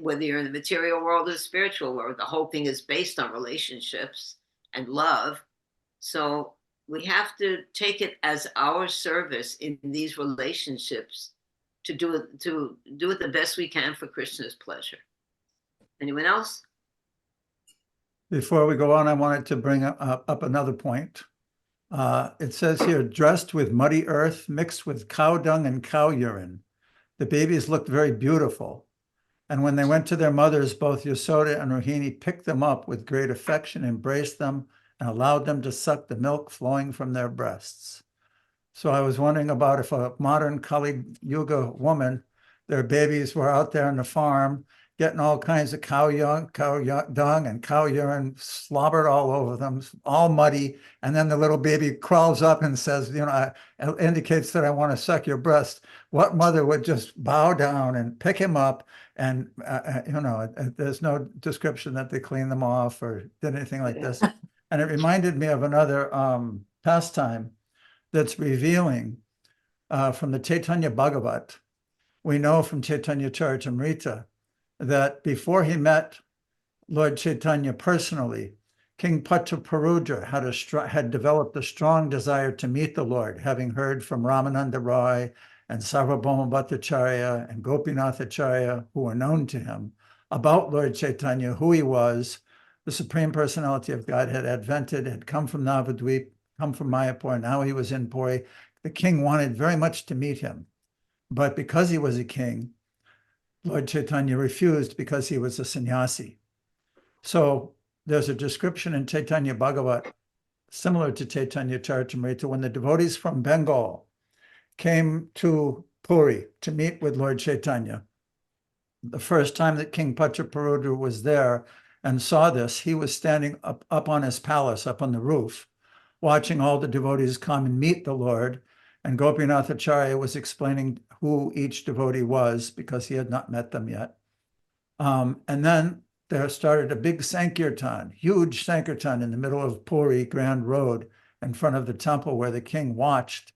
Whether you're in the material world or the spiritual world, the whole thing is based on relationships and love. So we have to take it as our service in these relationships to do it the best we can for Krishna's pleasure. Anyone else? Before we go on, I wanted to bring up another point. It says here, dressed with muddy earth mixed with cow dung and cow urine. The babies looked very beautiful. And when they went to their mothers, both Yasoda and Rohini picked them up with great affection, embraced them, and allowed them to suck the milk flowing from their breasts. So I was wondering about if a modern Kali Yuga woman, their babies were out there on the farm, getting all kinds of cow dung and cow urine slobbered all over them, all muddy. And then the little baby crawls up and says, indicates that I want to suck your breast. What mother would just bow down and pick him up? And, there's no description that they cleaned them off or did anything like this. And it reminded me of another pastime that's revealing from the Chaitanya Bhagavat. We know from Chaitanya Charitamrita that before he met Lord Chaitanya personally, King Prataparudra had developed a strong desire to meet the Lord, having heard from Ramananda Roy and Sarvabhauma Bhattacharya and Gopinath Acharya, who were known to him, about Lord Chaitanya, who he was, the Supreme Personality of Godhead, advented, had come from Navadvip, come from Mayapur, now he was in Puri. The king wanted very much to meet him, but because he was a king, Lord Chaitanya refused because he was a sannyasi. So there's a description in Chaitanya Bhagavat, similar to Chaitanya Charitamrita, when the devotees from Bengal came to Puri to meet with Lord Chaitanya. The first time that King Pachaparudra was there and saw this, he was standing up on his palace, up on the roof, watching all the devotees come and meet the Lord. And Gopinath Acharya was explaining who each devotee was because he had not met them yet. And then there started a big Sankirtan, huge Sankirtan in the middle of Puri Grand Road in front of the temple where the king watched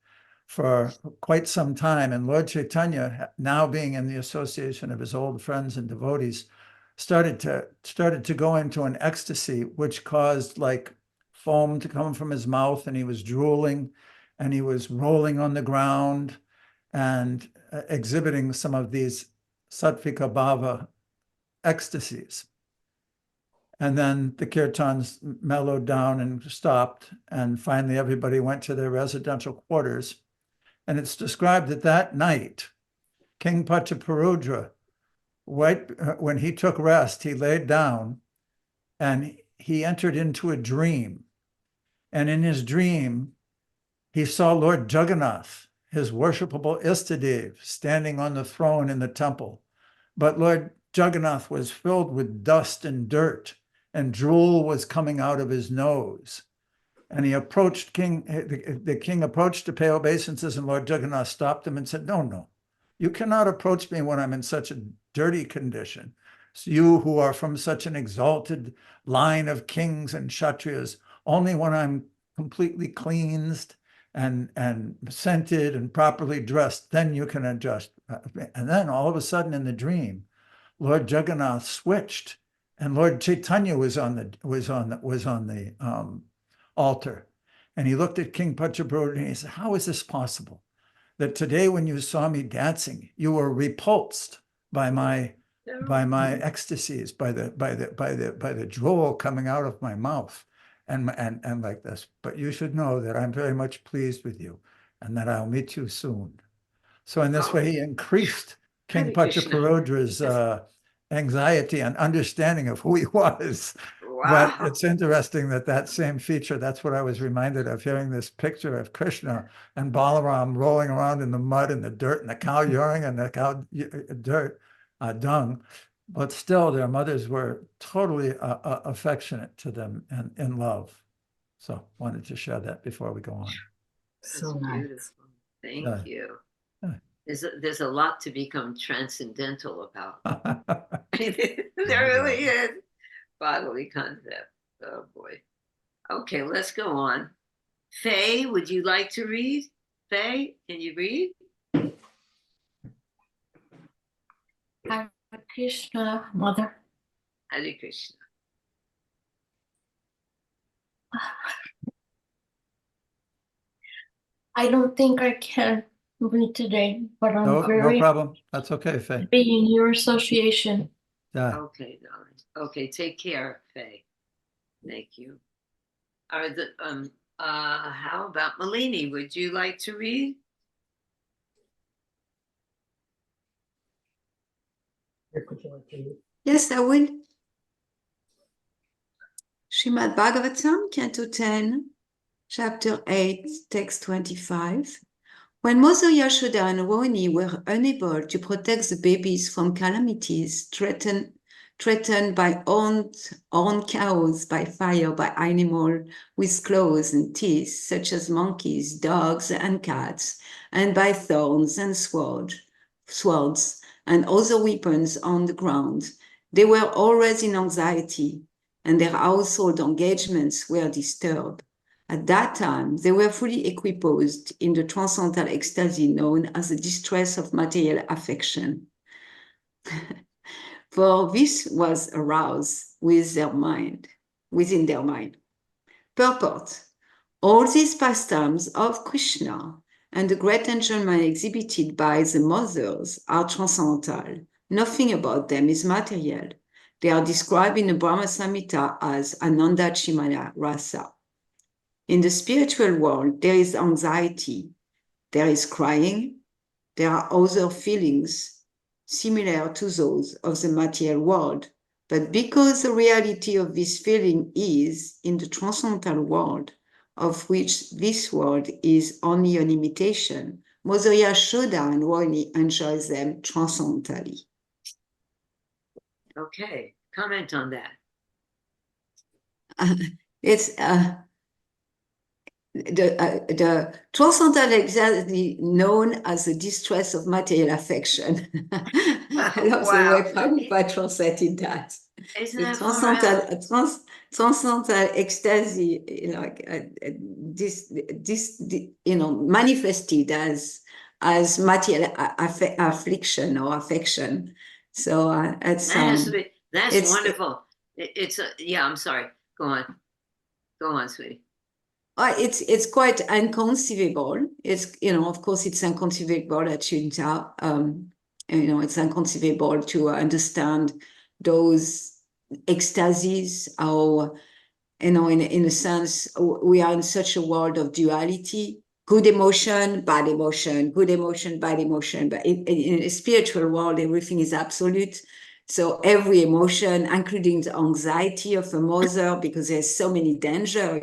for quite some time. And Lord Chaitanya, now being in the association of his old friends and devotees, started to go into an ecstasy, which caused like foam to come from his mouth, and he was drooling and he was rolling on the ground and exhibiting some of these sattvika bhava ecstasies. And then the kirtans mellowed down and stopped, and finally everybody went to their residential quarters. And it's described that that night, King Pachaparudra, when he took rest, he laid down and he entered into a dream. And in his dream, he saw Lord Jagannath, his worshipable Istadev, standing on the throne in the temple. But Lord Jagannath was filled with dust and dirt, and drool was coming out of his nose. And he approached the king approached to pay obeisances, and Lord Jagannath stopped him and said, no, you cannot approach me when I'm in such a dirty condition. So you who are from such an exalted line of kings and kshatriyas, only when I'm completely cleansed and scented and properly dressed, then you can adjust. And then all of a sudden in the dream, Lord Jagannath switched, and Lord Chaitanya was on the altar. And he looked at King Pachaparudra and he said, how is this possible? That today when you saw me dancing, you were repulsed by my ecstasies, by the drool coming out of my mouth and like this. But you should know that I'm very much pleased with you and that I'll meet you soon. So in this way, he increased King Hare Krishna. Pachaparudra's anxiety and understanding of who he was. Wow. But it's interesting that same feature, that's what I was reminded of, hearing this picture of Krishna and Balaram rolling around in the mud and the dirt and the cow urine and the cow dung. But still, their mothers were totally affectionate to them and in love. So wanted to share that before we go on. So That's nice. beautiful. Thank Yeah. you. Yeah. There's a lot to become transcendental about. There really is. Bodily concept. Oh boy. Okay, let's go on. Faye, would you like to read? Faye, can you read? Hare Krishna, Mother. Hare Krishna. I don't think I can read today, but I'm No very problem. That's okay, Faye. happy in your association. Yeah. Okay, darling. Okay, take care, Faye. Thank you. All right, how about Malini? Would you like to read? Yes, I will. Srimad Bhagavatam, Canto 10, Chapter 8, Text 25. When Mother Yashoda and Roni were unable to protect the babies from calamities threatened by horned cows, by fire, by animal with claws and teeth, such as monkeys, dogs, and cats, and by thorns and swords, and other weapons on the ground, they were always in anxiety, and their household engagements were disturbed. At that time, they were fully equiposed in the transcendental ecstasy known as the distress of material affection. For this was aroused within their mind. Purport: all these pastimes of Krishna and the great enjoyment exhibited by the mothers are transcendental. Nothing about them is material. They are described in the Brahma Samhita as Ananda Chimaya Rasa. In the spiritual world, there is anxiety, there is crying, there are other feelings similar to those of the material world. But because the reality of this feeling is in the transcendental world, of which this world is only an imitation, Mother Yashoda and Rohini enjoys them transcendentally. Okay, comment on that. It's the transcendental exactly known as the distress of material affection. I love the way Prabhupada translated that. Isn't The that far out? transcendental ecstasy, manifested as material affliction or affection. So it's That has to be, that's it's- wonderful. Yeah, I'm sorry. Go on, sweetie. It's quite inconceivable. It's, of course, it's inconceivable at Shinta. It's inconceivable to understand those ecstasies, or, in a sense, we are in such a world of duality, good emotion, bad emotion, good emotion, bad emotion. But in a spiritual world, everything is absolute. So every emotion, including the anxiety of a mother, because there's so many danger,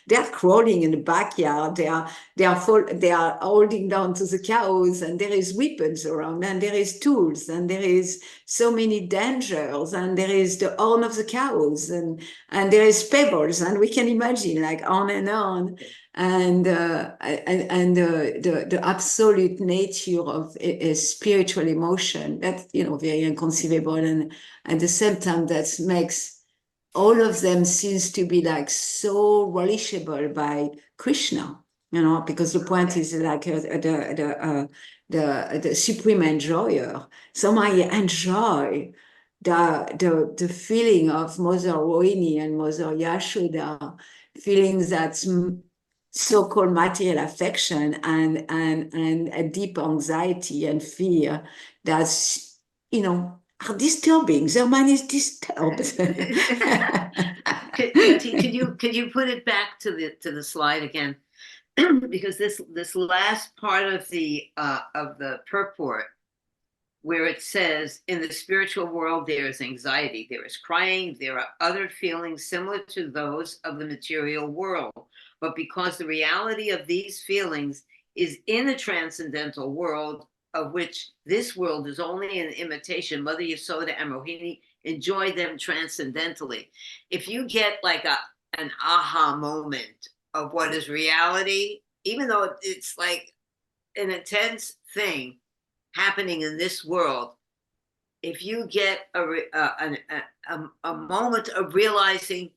they're crawling in the backyard, they are holding down to the cows, and there is weapons around, and there is tools, and there is so many dangers, and there is the horn of the cows, and there is pebbles, and we can imagine, like, on and on. And the absolute nature of a spiritual emotion, that's very inconceivable, and at the same time that makes all of them seems to be like so relishable by Krishna, because the point is like the supreme enjoyer. So I enjoy the feeling of Mother Rohini and Mother Yashoda, feelings that so-called material affection and a deep anxiety and fear that's, are disturbing. Their mind is disturbed. Could you put it back to the slide again? Because this last part of the purport, where it says, in the spiritual world there is anxiety, there is crying, there are other feelings similar to those of the material world. But because the reality of these feelings is in the transcendental world, of which this world is only an imitation, Mother Yasoda and Rohini enjoy them transcendentally. If you get like an aha moment of what is reality, even though it's like an intense thing happening in this world, if you get a moment of realizing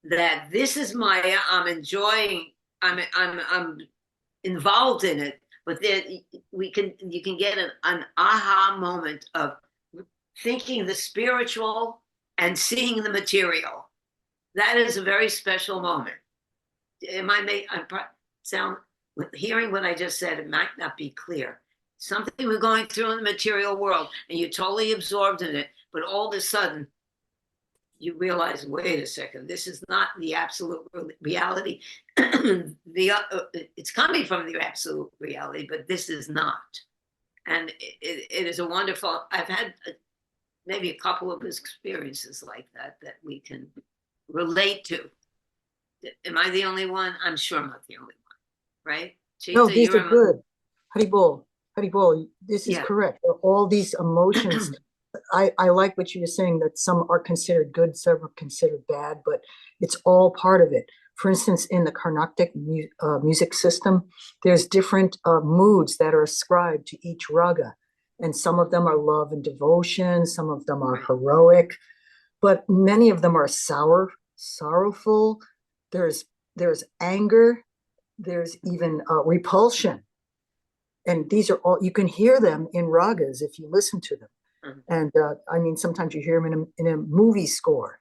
that this is Maya, I'm enjoying, I'm involved in it, but then you can get an aha moment of thinking the spiritual and seeing the material. That is a very special moment. Hearing what I just said, it might not be clear. Something we're going through in the material world, and you're totally absorbed in it, but all of a sudden, you realize, wait a second, this is not the absolute reality. It's coming from the absolute reality, but this is not. And it is a wonderful, I've had maybe a couple of experiences like that we can relate to. Am I the only one? I'm sure I'm not the only one, right? No, Chita, these are good. Haribol, this is Yeah. correct. All these emotions, I like what you were saying, that some are considered good, some are considered bad, but it's all part of it. For instance, in the Carnatic music system, there's different moods that are ascribed to each raga. And some of them are love and devotion, some of them are heroic, but many of them are sorrowful. There's anger, there's even repulsion. And these are all, you can hear them in ragas if you listen to them. And I mean, sometimes you hear them in a movie score,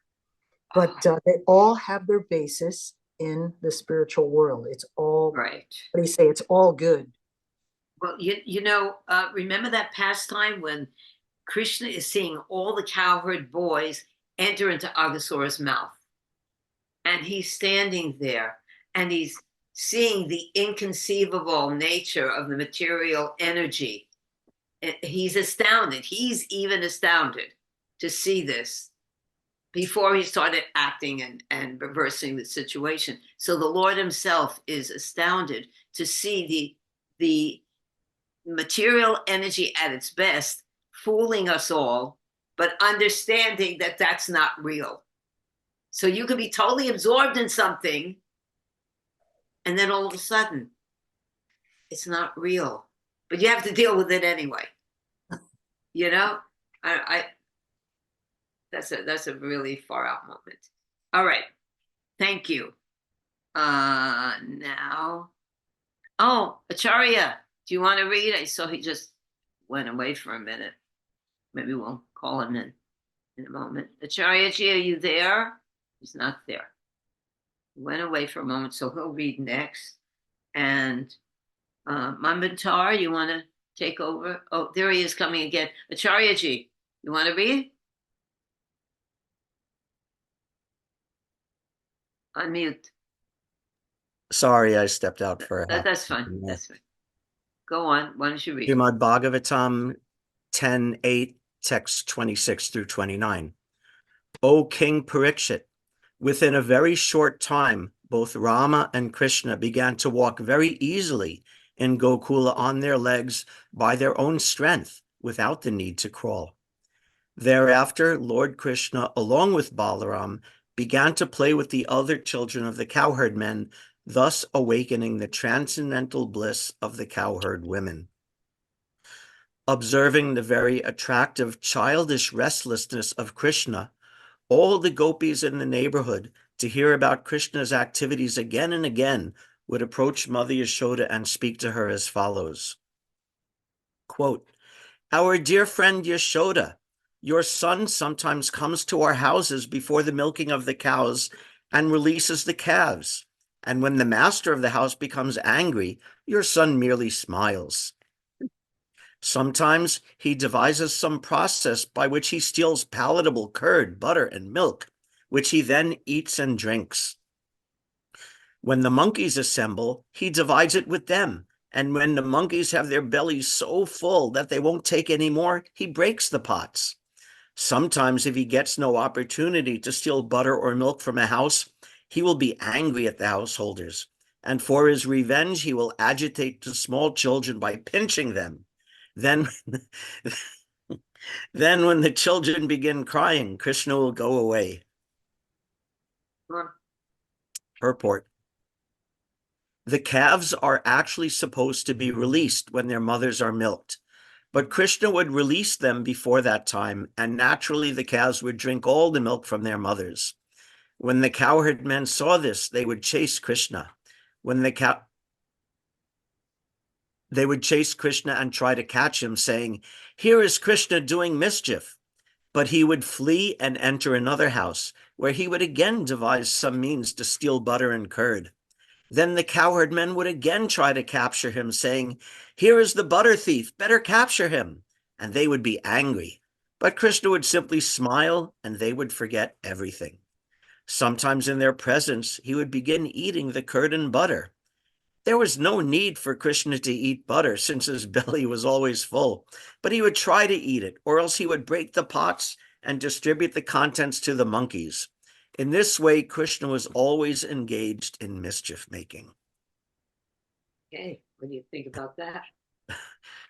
but they all have their basis in the spiritual world. It's all, Right. what do you say? It's all good. Well, remember that pastime when Krishna is seeing all the cowherd boys enter into Aghasura's mouth. And he's standing there and he's seeing the inconceivable nature of the material energy. And he's astounded. He's even astounded to see this before he started acting and reversing the situation. So the Lord himself is astounded to see the material energy at its best, fooling us all, but understanding that that's not real. So you could be totally absorbed in something, and then all of a sudden, it's not real. But you have to deal with it anyway. You know, that's a really far out moment. All right, thank you. Now, Acharya, do you want to read? I saw he just went away for a minute. Maybe we'll call him in a moment. Acharya-ji, are you there? He's not there. He went away for a moment, so he'll read next. And Manbantar, you want to take over? Oh, there he is coming again. Acharya-ji, you want to read? Unmute. Sorry, I stepped out for a half. That's fine. That's fine. Go on. Why don't you read? Srimad Bhagavatam 10:8, text 26 through 29. O King Parikshit, within a very short time, both Rama and Krishna began to walk very easily in Gokula on their legs by their own strength, without the need to crawl. Thereafter, Lord Krishna, along with Balaram, began to play with the other children of the cowherd men, thus awakening the transcendental bliss of the cowherd women. Observing the very attractive childish restlessness of Krishna, all the gopis in the neighborhood, to hear about Krishna's activities again and again, would approach Mother Yashoda and speak to her as follows. Quote, "Our dear friend Yashoda, your son sometimes comes to our houses before the milking of the cows and releases the calves. And when the master of the house becomes angry, your son merely smiles. Sometimes he devises some process by which he steals palatable curd, butter, and milk, which he then eats and drinks. When the monkeys assemble, he divides it with them. And when the monkeys have their bellies so full that they won't take any more, he breaks the pots. Sometimes if he gets no opportunity to steal butter or milk from a house, he will be angry at the householders. And for his revenge, he will agitate the small children by pinching them. Then when the children begin crying, Krishna will go away." Purport. The calves are actually supposed to be released when their mothers are milked, but Krishna would release them before that time, and naturally the calves would drink all the milk from their mothers. When the cowherd men saw this, they would chase Krishna. They would chase Krishna and try to catch him, saying, "Here is Krishna doing mischief." But he would flee and enter another house, where he would again devise some means to steal butter and curd. Then the cowherd men would again try to capture him, saying, "Here is the butter thief, better capture him." And they would be angry. But Krishna would simply smile, and they would forget everything. Sometimes in their presence, he would begin eating the curd and butter. There was no need for Krishna to eat butter, since his belly was always full, but he would try to eat it, or else he would break the pots and distribute the contents to the monkeys. In this way, Krishna was always engaged in mischief making. Okay, what do you think about that?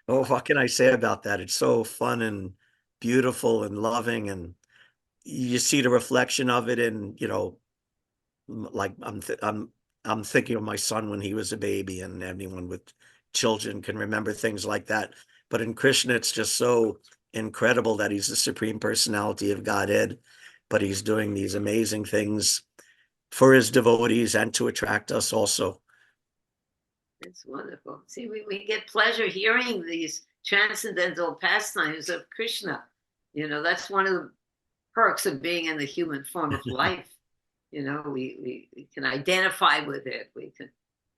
Oh, what can I say about that? It's so fun and beautiful and loving, and you see the reflection of it in, like I'm thinking of my son when he was a baby, and anyone with children can remember things like that. But in Krishna, it's just so incredible that he's the Supreme Personality of Godhead, but he's doing these amazing things for his devotees and to attract us also. It's wonderful. See, we get pleasure hearing these transcendental pastimes of Krishna. That's one of the perks of being in the human form of life. You know, we can identify with it.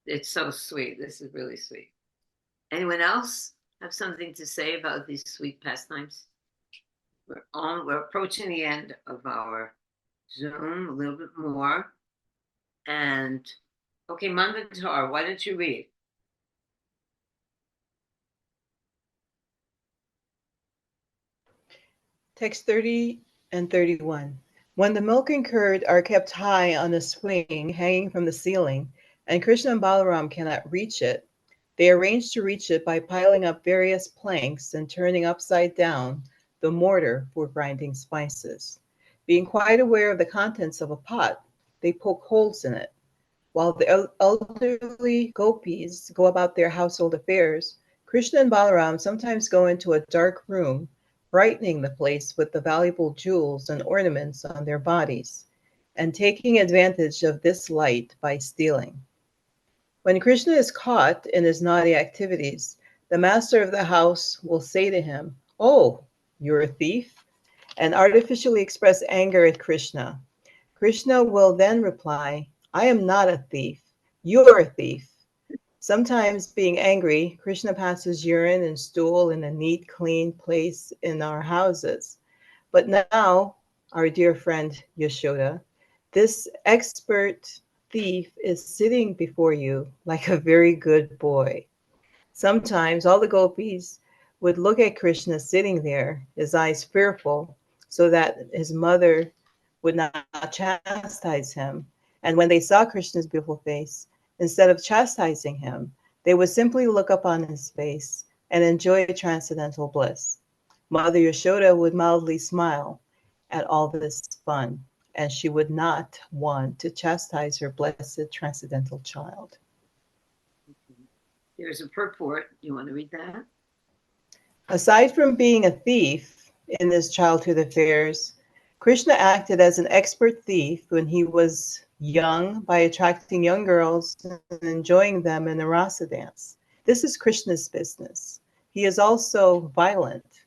It's so sweet. This is really sweet. Anyone else have something to say about these sweet pastimes? We're approaching the end of our Zoom, a little bit more. And okay, Manvitar, why don't you read? Text 30 and 31. When the milk and curd are kept high on a swing hanging from the ceiling, and Krishna and Balaram cannot reach it, they arrange to reach it by piling up various planks and turning upside down the mortar for grinding spices. Being quite aware of the contents of a pot, they poke holes in it. While the elderly gopis go about their household affairs, Krishna and Balaram sometimes go into a dark room, brightening the place with the valuable jewels and ornaments on their bodies, and taking advantage of this light by stealing. When Krishna is caught in his naughty activities, the master of the house will say to him, "Oh, you're a thief," and artificially express anger at Krishna. Krishna will then reply, "I am not a thief. You're a thief." Sometimes, being angry, Krishna passes urine and stool in a neat, clean place in our houses. But now, our dear friend Yashoda, this expert thief is sitting before you like a very good boy. Sometimes all the gopis would look at Krishna sitting there, his eyes fearful, so that his mother would not chastise him. And when they saw Krishna's beautiful face, instead of chastising him, they would simply look upon his face and enjoy transcendental bliss. Mother Yashoda would mildly smile at all this fun, and she would not want to chastise her blessed transcendental child. There's a purport. You want to read that? Aside from being a thief in his childhood affairs, Krishna acted as an expert thief when he was young by attracting young girls and enjoying them in the rasa dance. This is Krishna's business. He is also violent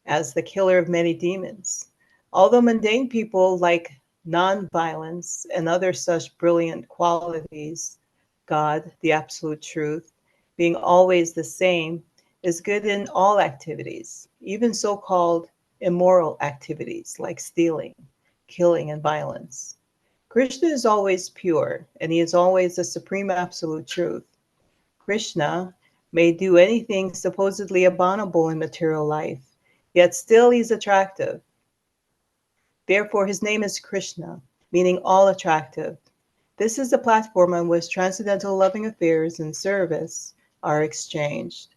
as the killer of many demons. Although mundane people like non-violence and other such brilliant qualities, God, the absolute truth, being always the same, is good in all activities, even so-called immoral activities like stealing, killing, and violence. Krishna is always pure, and he is always the supreme absolute truth. Krishna may do anything supposedly abominable in material life, yet still he's attractive. Therefore, his name is Krishna, meaning all attractive. This is the platform on which transcendental loving affairs and service are exchanged.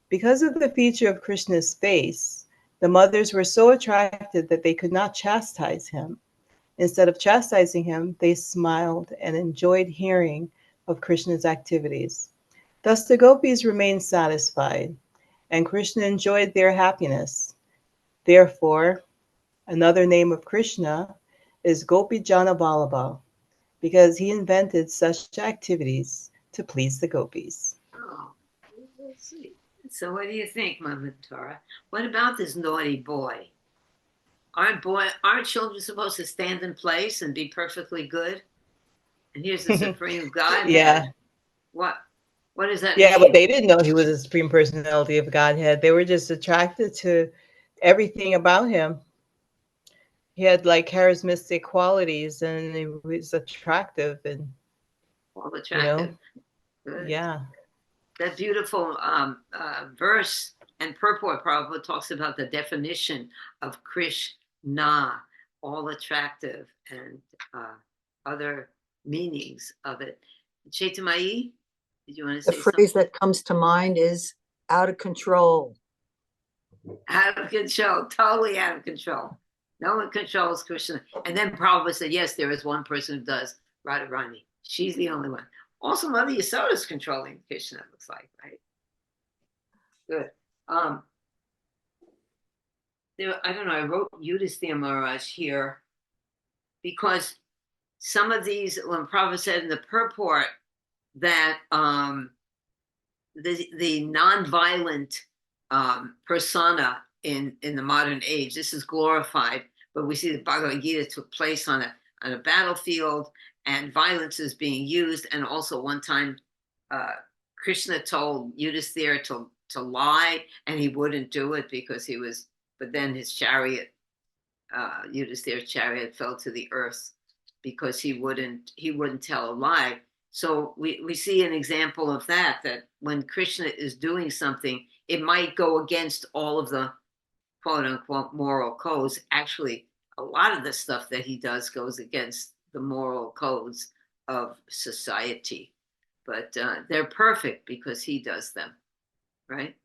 Because of the feature of Krishna's face, the mothers were so attracted that they could not chastise him. Instead of chastising him, they smiled and enjoyed hearing of Krishna's activities. Thus the gopis remained satisfied, and Krishna enjoyed their happiness. Therefore, another name of Krishna is Gopijana Vallabha, because he invented such activities to please the gopis. Oh, let's see. So what do you think, Mama Tara? What about this naughty boy? Aren't children supposed to stand in place and be perfectly good? And here's the Supreme Godhead. Yeah. What does that Yeah, mean? but they didn't know he was the Supreme Personality of Godhead. They were just attracted to everything about him. He had like charismatic qualities, and he was attractive, and All attractive. Good. Yeah. That beautiful verse and purport Prabhupada talks about the definition of Krishna, all attractive, and other meanings of it. Chaitamayi, did you want to The say phrase something? that comes to mind is out of control. Out of control, totally out of control. No one controls Krishna. And then Prabhupada said, yes, there is one person who does, Radharani. She's the only one. Also, Mother Yasoda is controlling Krishna, it looks like, right? Good. I don't know, I wrote Yudhisthira Maharaj here because some of these, when Prabhupada said in the purport that the non-violent persona in the modern age, this is glorified, but we see the Bhagavad Gita took place on a on a battlefield and violence is being used. And also one time, Krishna told Yudhisthira to lie, and he wouldn't do it because he was, but then his chariot, Yudhisthira's chariot fell to the earth because he wouldn't tell a lie. So we see an example of that when Krishna is doing something, it might go against all of the quote unquote moral codes. Actually, a lot of the stuff that he does goes against the moral codes of society. But they're perfect because he does them, right?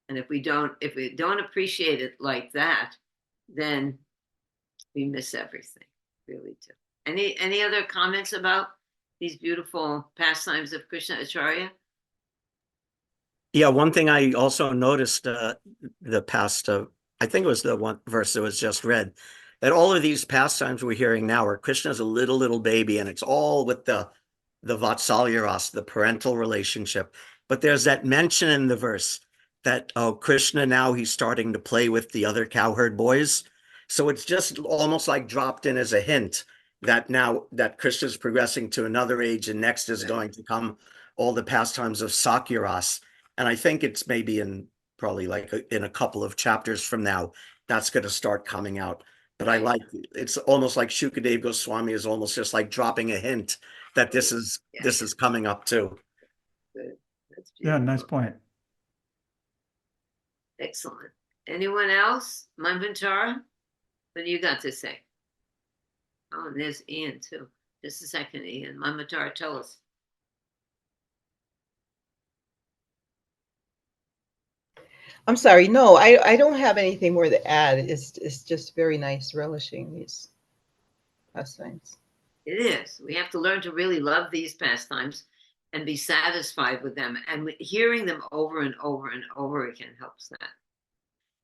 And if we don't appreciate it like that, then we miss everything, really do. Any other comments about these beautiful pastimes of Krishna Acharya? Yeah, one thing I also noticed the past, I think it was the one verse that was just read, that all of these pastimes we're hearing now are Krishna's a little baby, and it's all with the Vatsalya Rasa, the parental relationship. But there's that mention in the verse that Krishna now he's starting to play with the other cowherd boys. So it's just almost like dropped in as a hint that now that Krishna's progressing to another age, and next is going to come all the pastimes of Sakya Rasa. And I think it's maybe in probably like in a couple of chapters from now, that's going to start coming out. But I like, it's almost like Shukadeva Goswami is almost just like dropping a hint that this is coming up too. Good. That's Yeah, beautiful. nice point. Excellent. Anyone else? Manvantara, what do you got to say? Oh, and there's Ian too. Just a second, Ian. Manvantara, tell us. I'm sorry. No, I don't have anything more to add. It's just very nice relishing these pastimes. It is. We have to learn to really love these pastimes and be satisfied with them. And hearing them over and over and over again helps that.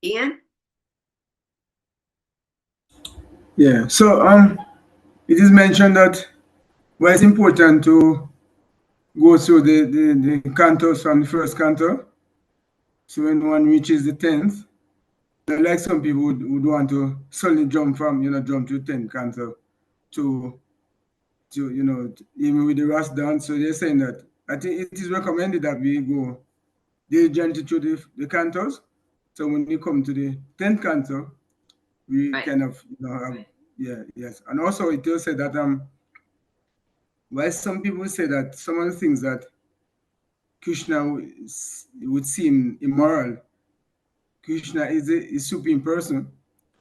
Ian? Yeah. So it is mentioned that why it's important to go through the cantos from the first canto. So when one reaches the 10th, like some people would want to suddenly jump to the 10th canto to even with the Ras dance. So they're saying that I think it is recommended that we go diligently through the cantos. So when we come to the 10th canto, we kind of yes. And also it will say that why some people say that some of the things that Krishna would seem immoral, Krishna is a supreme person,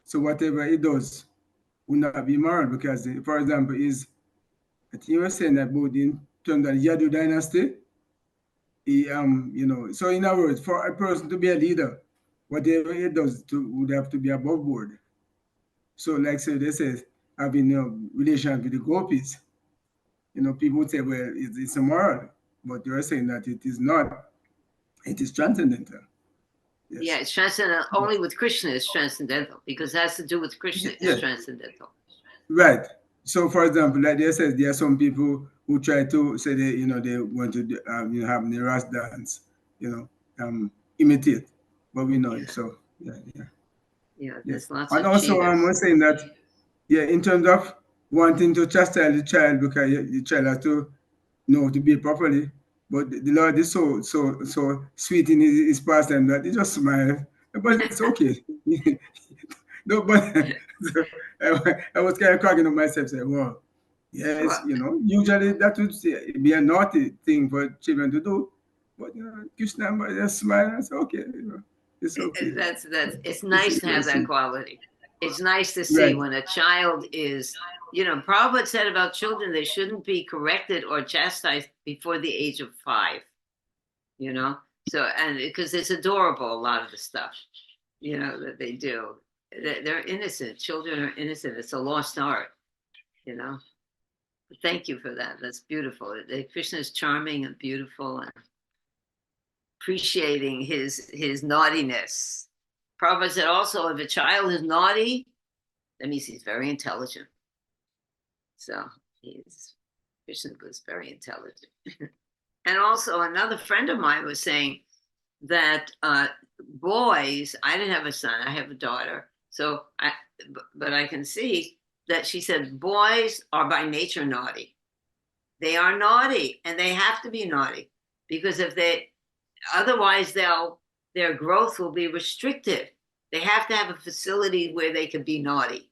so whatever he does will not be immoral because, for example, I think you were saying that about in terms of the Yadu dynasty, so in other words, for a person to be a leader, whatever he does would have to be above board. So, like they say, having a relation with the gopis, people would say, well, it's immoral, but you're saying that it is not. It is transcendental. Yes. Yeah, it's transcendental. Only with Krishna it's transcendental because it has to do with Krishna. It's transcendental. Right. So, for example, like they said, there are some people who try to say they want to have the Ras dance, imitate, but we know it. So, Yeah, there's lots and of also, I was saying that, in terms of wanting to chastise the child because the child has to know to behave properly, but the Lord is so sweet in his pastime that he just smiles, but it's okay. No, but I was kind of cracking up myself, saying, well, yes, usually that would be a naughty thing for children to do, but Krishna just smile and say, okay, it's okay. It's nice to have that quality. It's nice to see when a child is, Prabhupada said about children, they shouldn't be corrected or chastised before the age of 5, so, and because it's adorable, a lot of the stuff, that they do. They're innocent. Children are innocent. It's a lost art, Thank you for that. That's beautiful. Krishna is charming and beautiful and appreciating his naughtiness. Prabhupada said also, if a child is naughty, that means he's very intelligent. So Krishna was very intelligent. And also another friend of mine was saying that boys, I didn't have a son, I have a daughter. So but I can see that she said boys are by nature naughty. They are naughty, and they have to be naughty, because if they, otherwise their growth will be restricted. They have to have a facility where they can be naughty,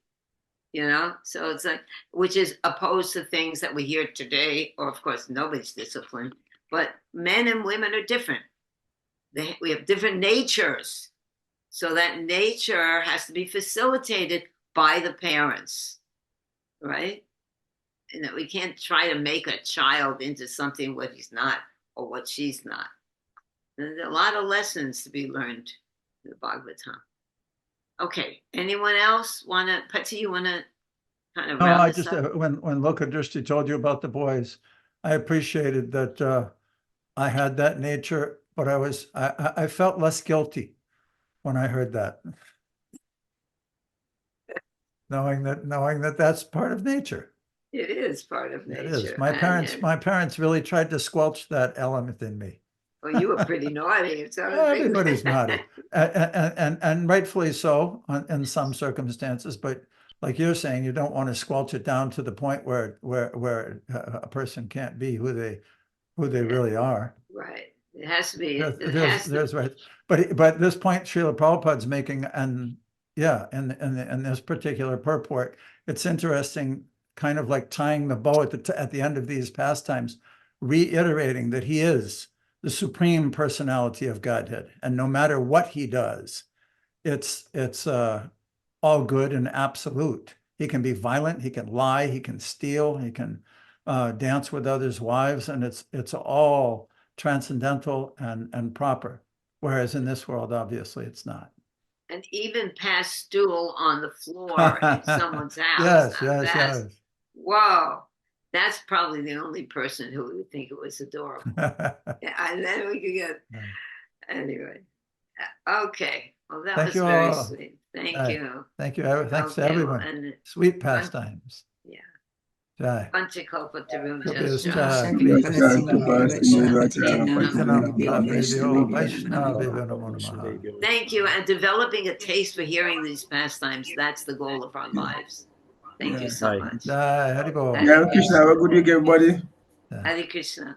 you know? So it's like, which is opposed to things that we hear today, or of course nobody's disciplined, but men and women are different. We have different natures. So that nature has to be facilitated by the parents, right? And that we can't try to make a child into something what he's not or what she's not. There's a lot of lessons to be learned in the Bhagavatam. Okay, anyone else want to, Pati, you want to kind of No, round I this just, up? when Lokadrishti told you about the boys, I appreciated that I had that nature, but I felt less guilty when I heard that. Knowing that that's part of nature. It is part of nature. It is. My parents really tried to squelch that element in me. Well, you were pretty naughty. So Everybody's naughty, and rightfully so in some circumstances. But like you're saying, you don't want to squelch it down to the point where a person can't be who they really are. Right. It has to be. There's right. But this point Srila Prabhupada's making, and yeah, in this particular purport, it's interesting, kind of like tying the bow at the end of these pastimes, reiterating that he is the supreme personality of Godhead, and no matter what he does, it's all good and absolute. He can be violent, he can lie, he can steal, he can dance with others' wives, and it's all transcendental and proper. Whereas in this world, obviously, it's not. And even pass stool on the floor in someone's house. Yes. Whoa. That's probably the only person who would think it was adorable. And then we could get, anyway. Okay. Well, that Thank was you very all. sweet. Thank Right. you. Thank you. Thanks to Okay, everyone. and Sweet pastimes. yeah. Jai. Panchakalpa Tarun Yes, Jasya. Thank you. And developing a taste for hearing these pastimes, that's the goal of our lives. Thank you so Right. much. Jai. Haribol. Yeah, Krishna, have a good week, everybody. Hare Krishna.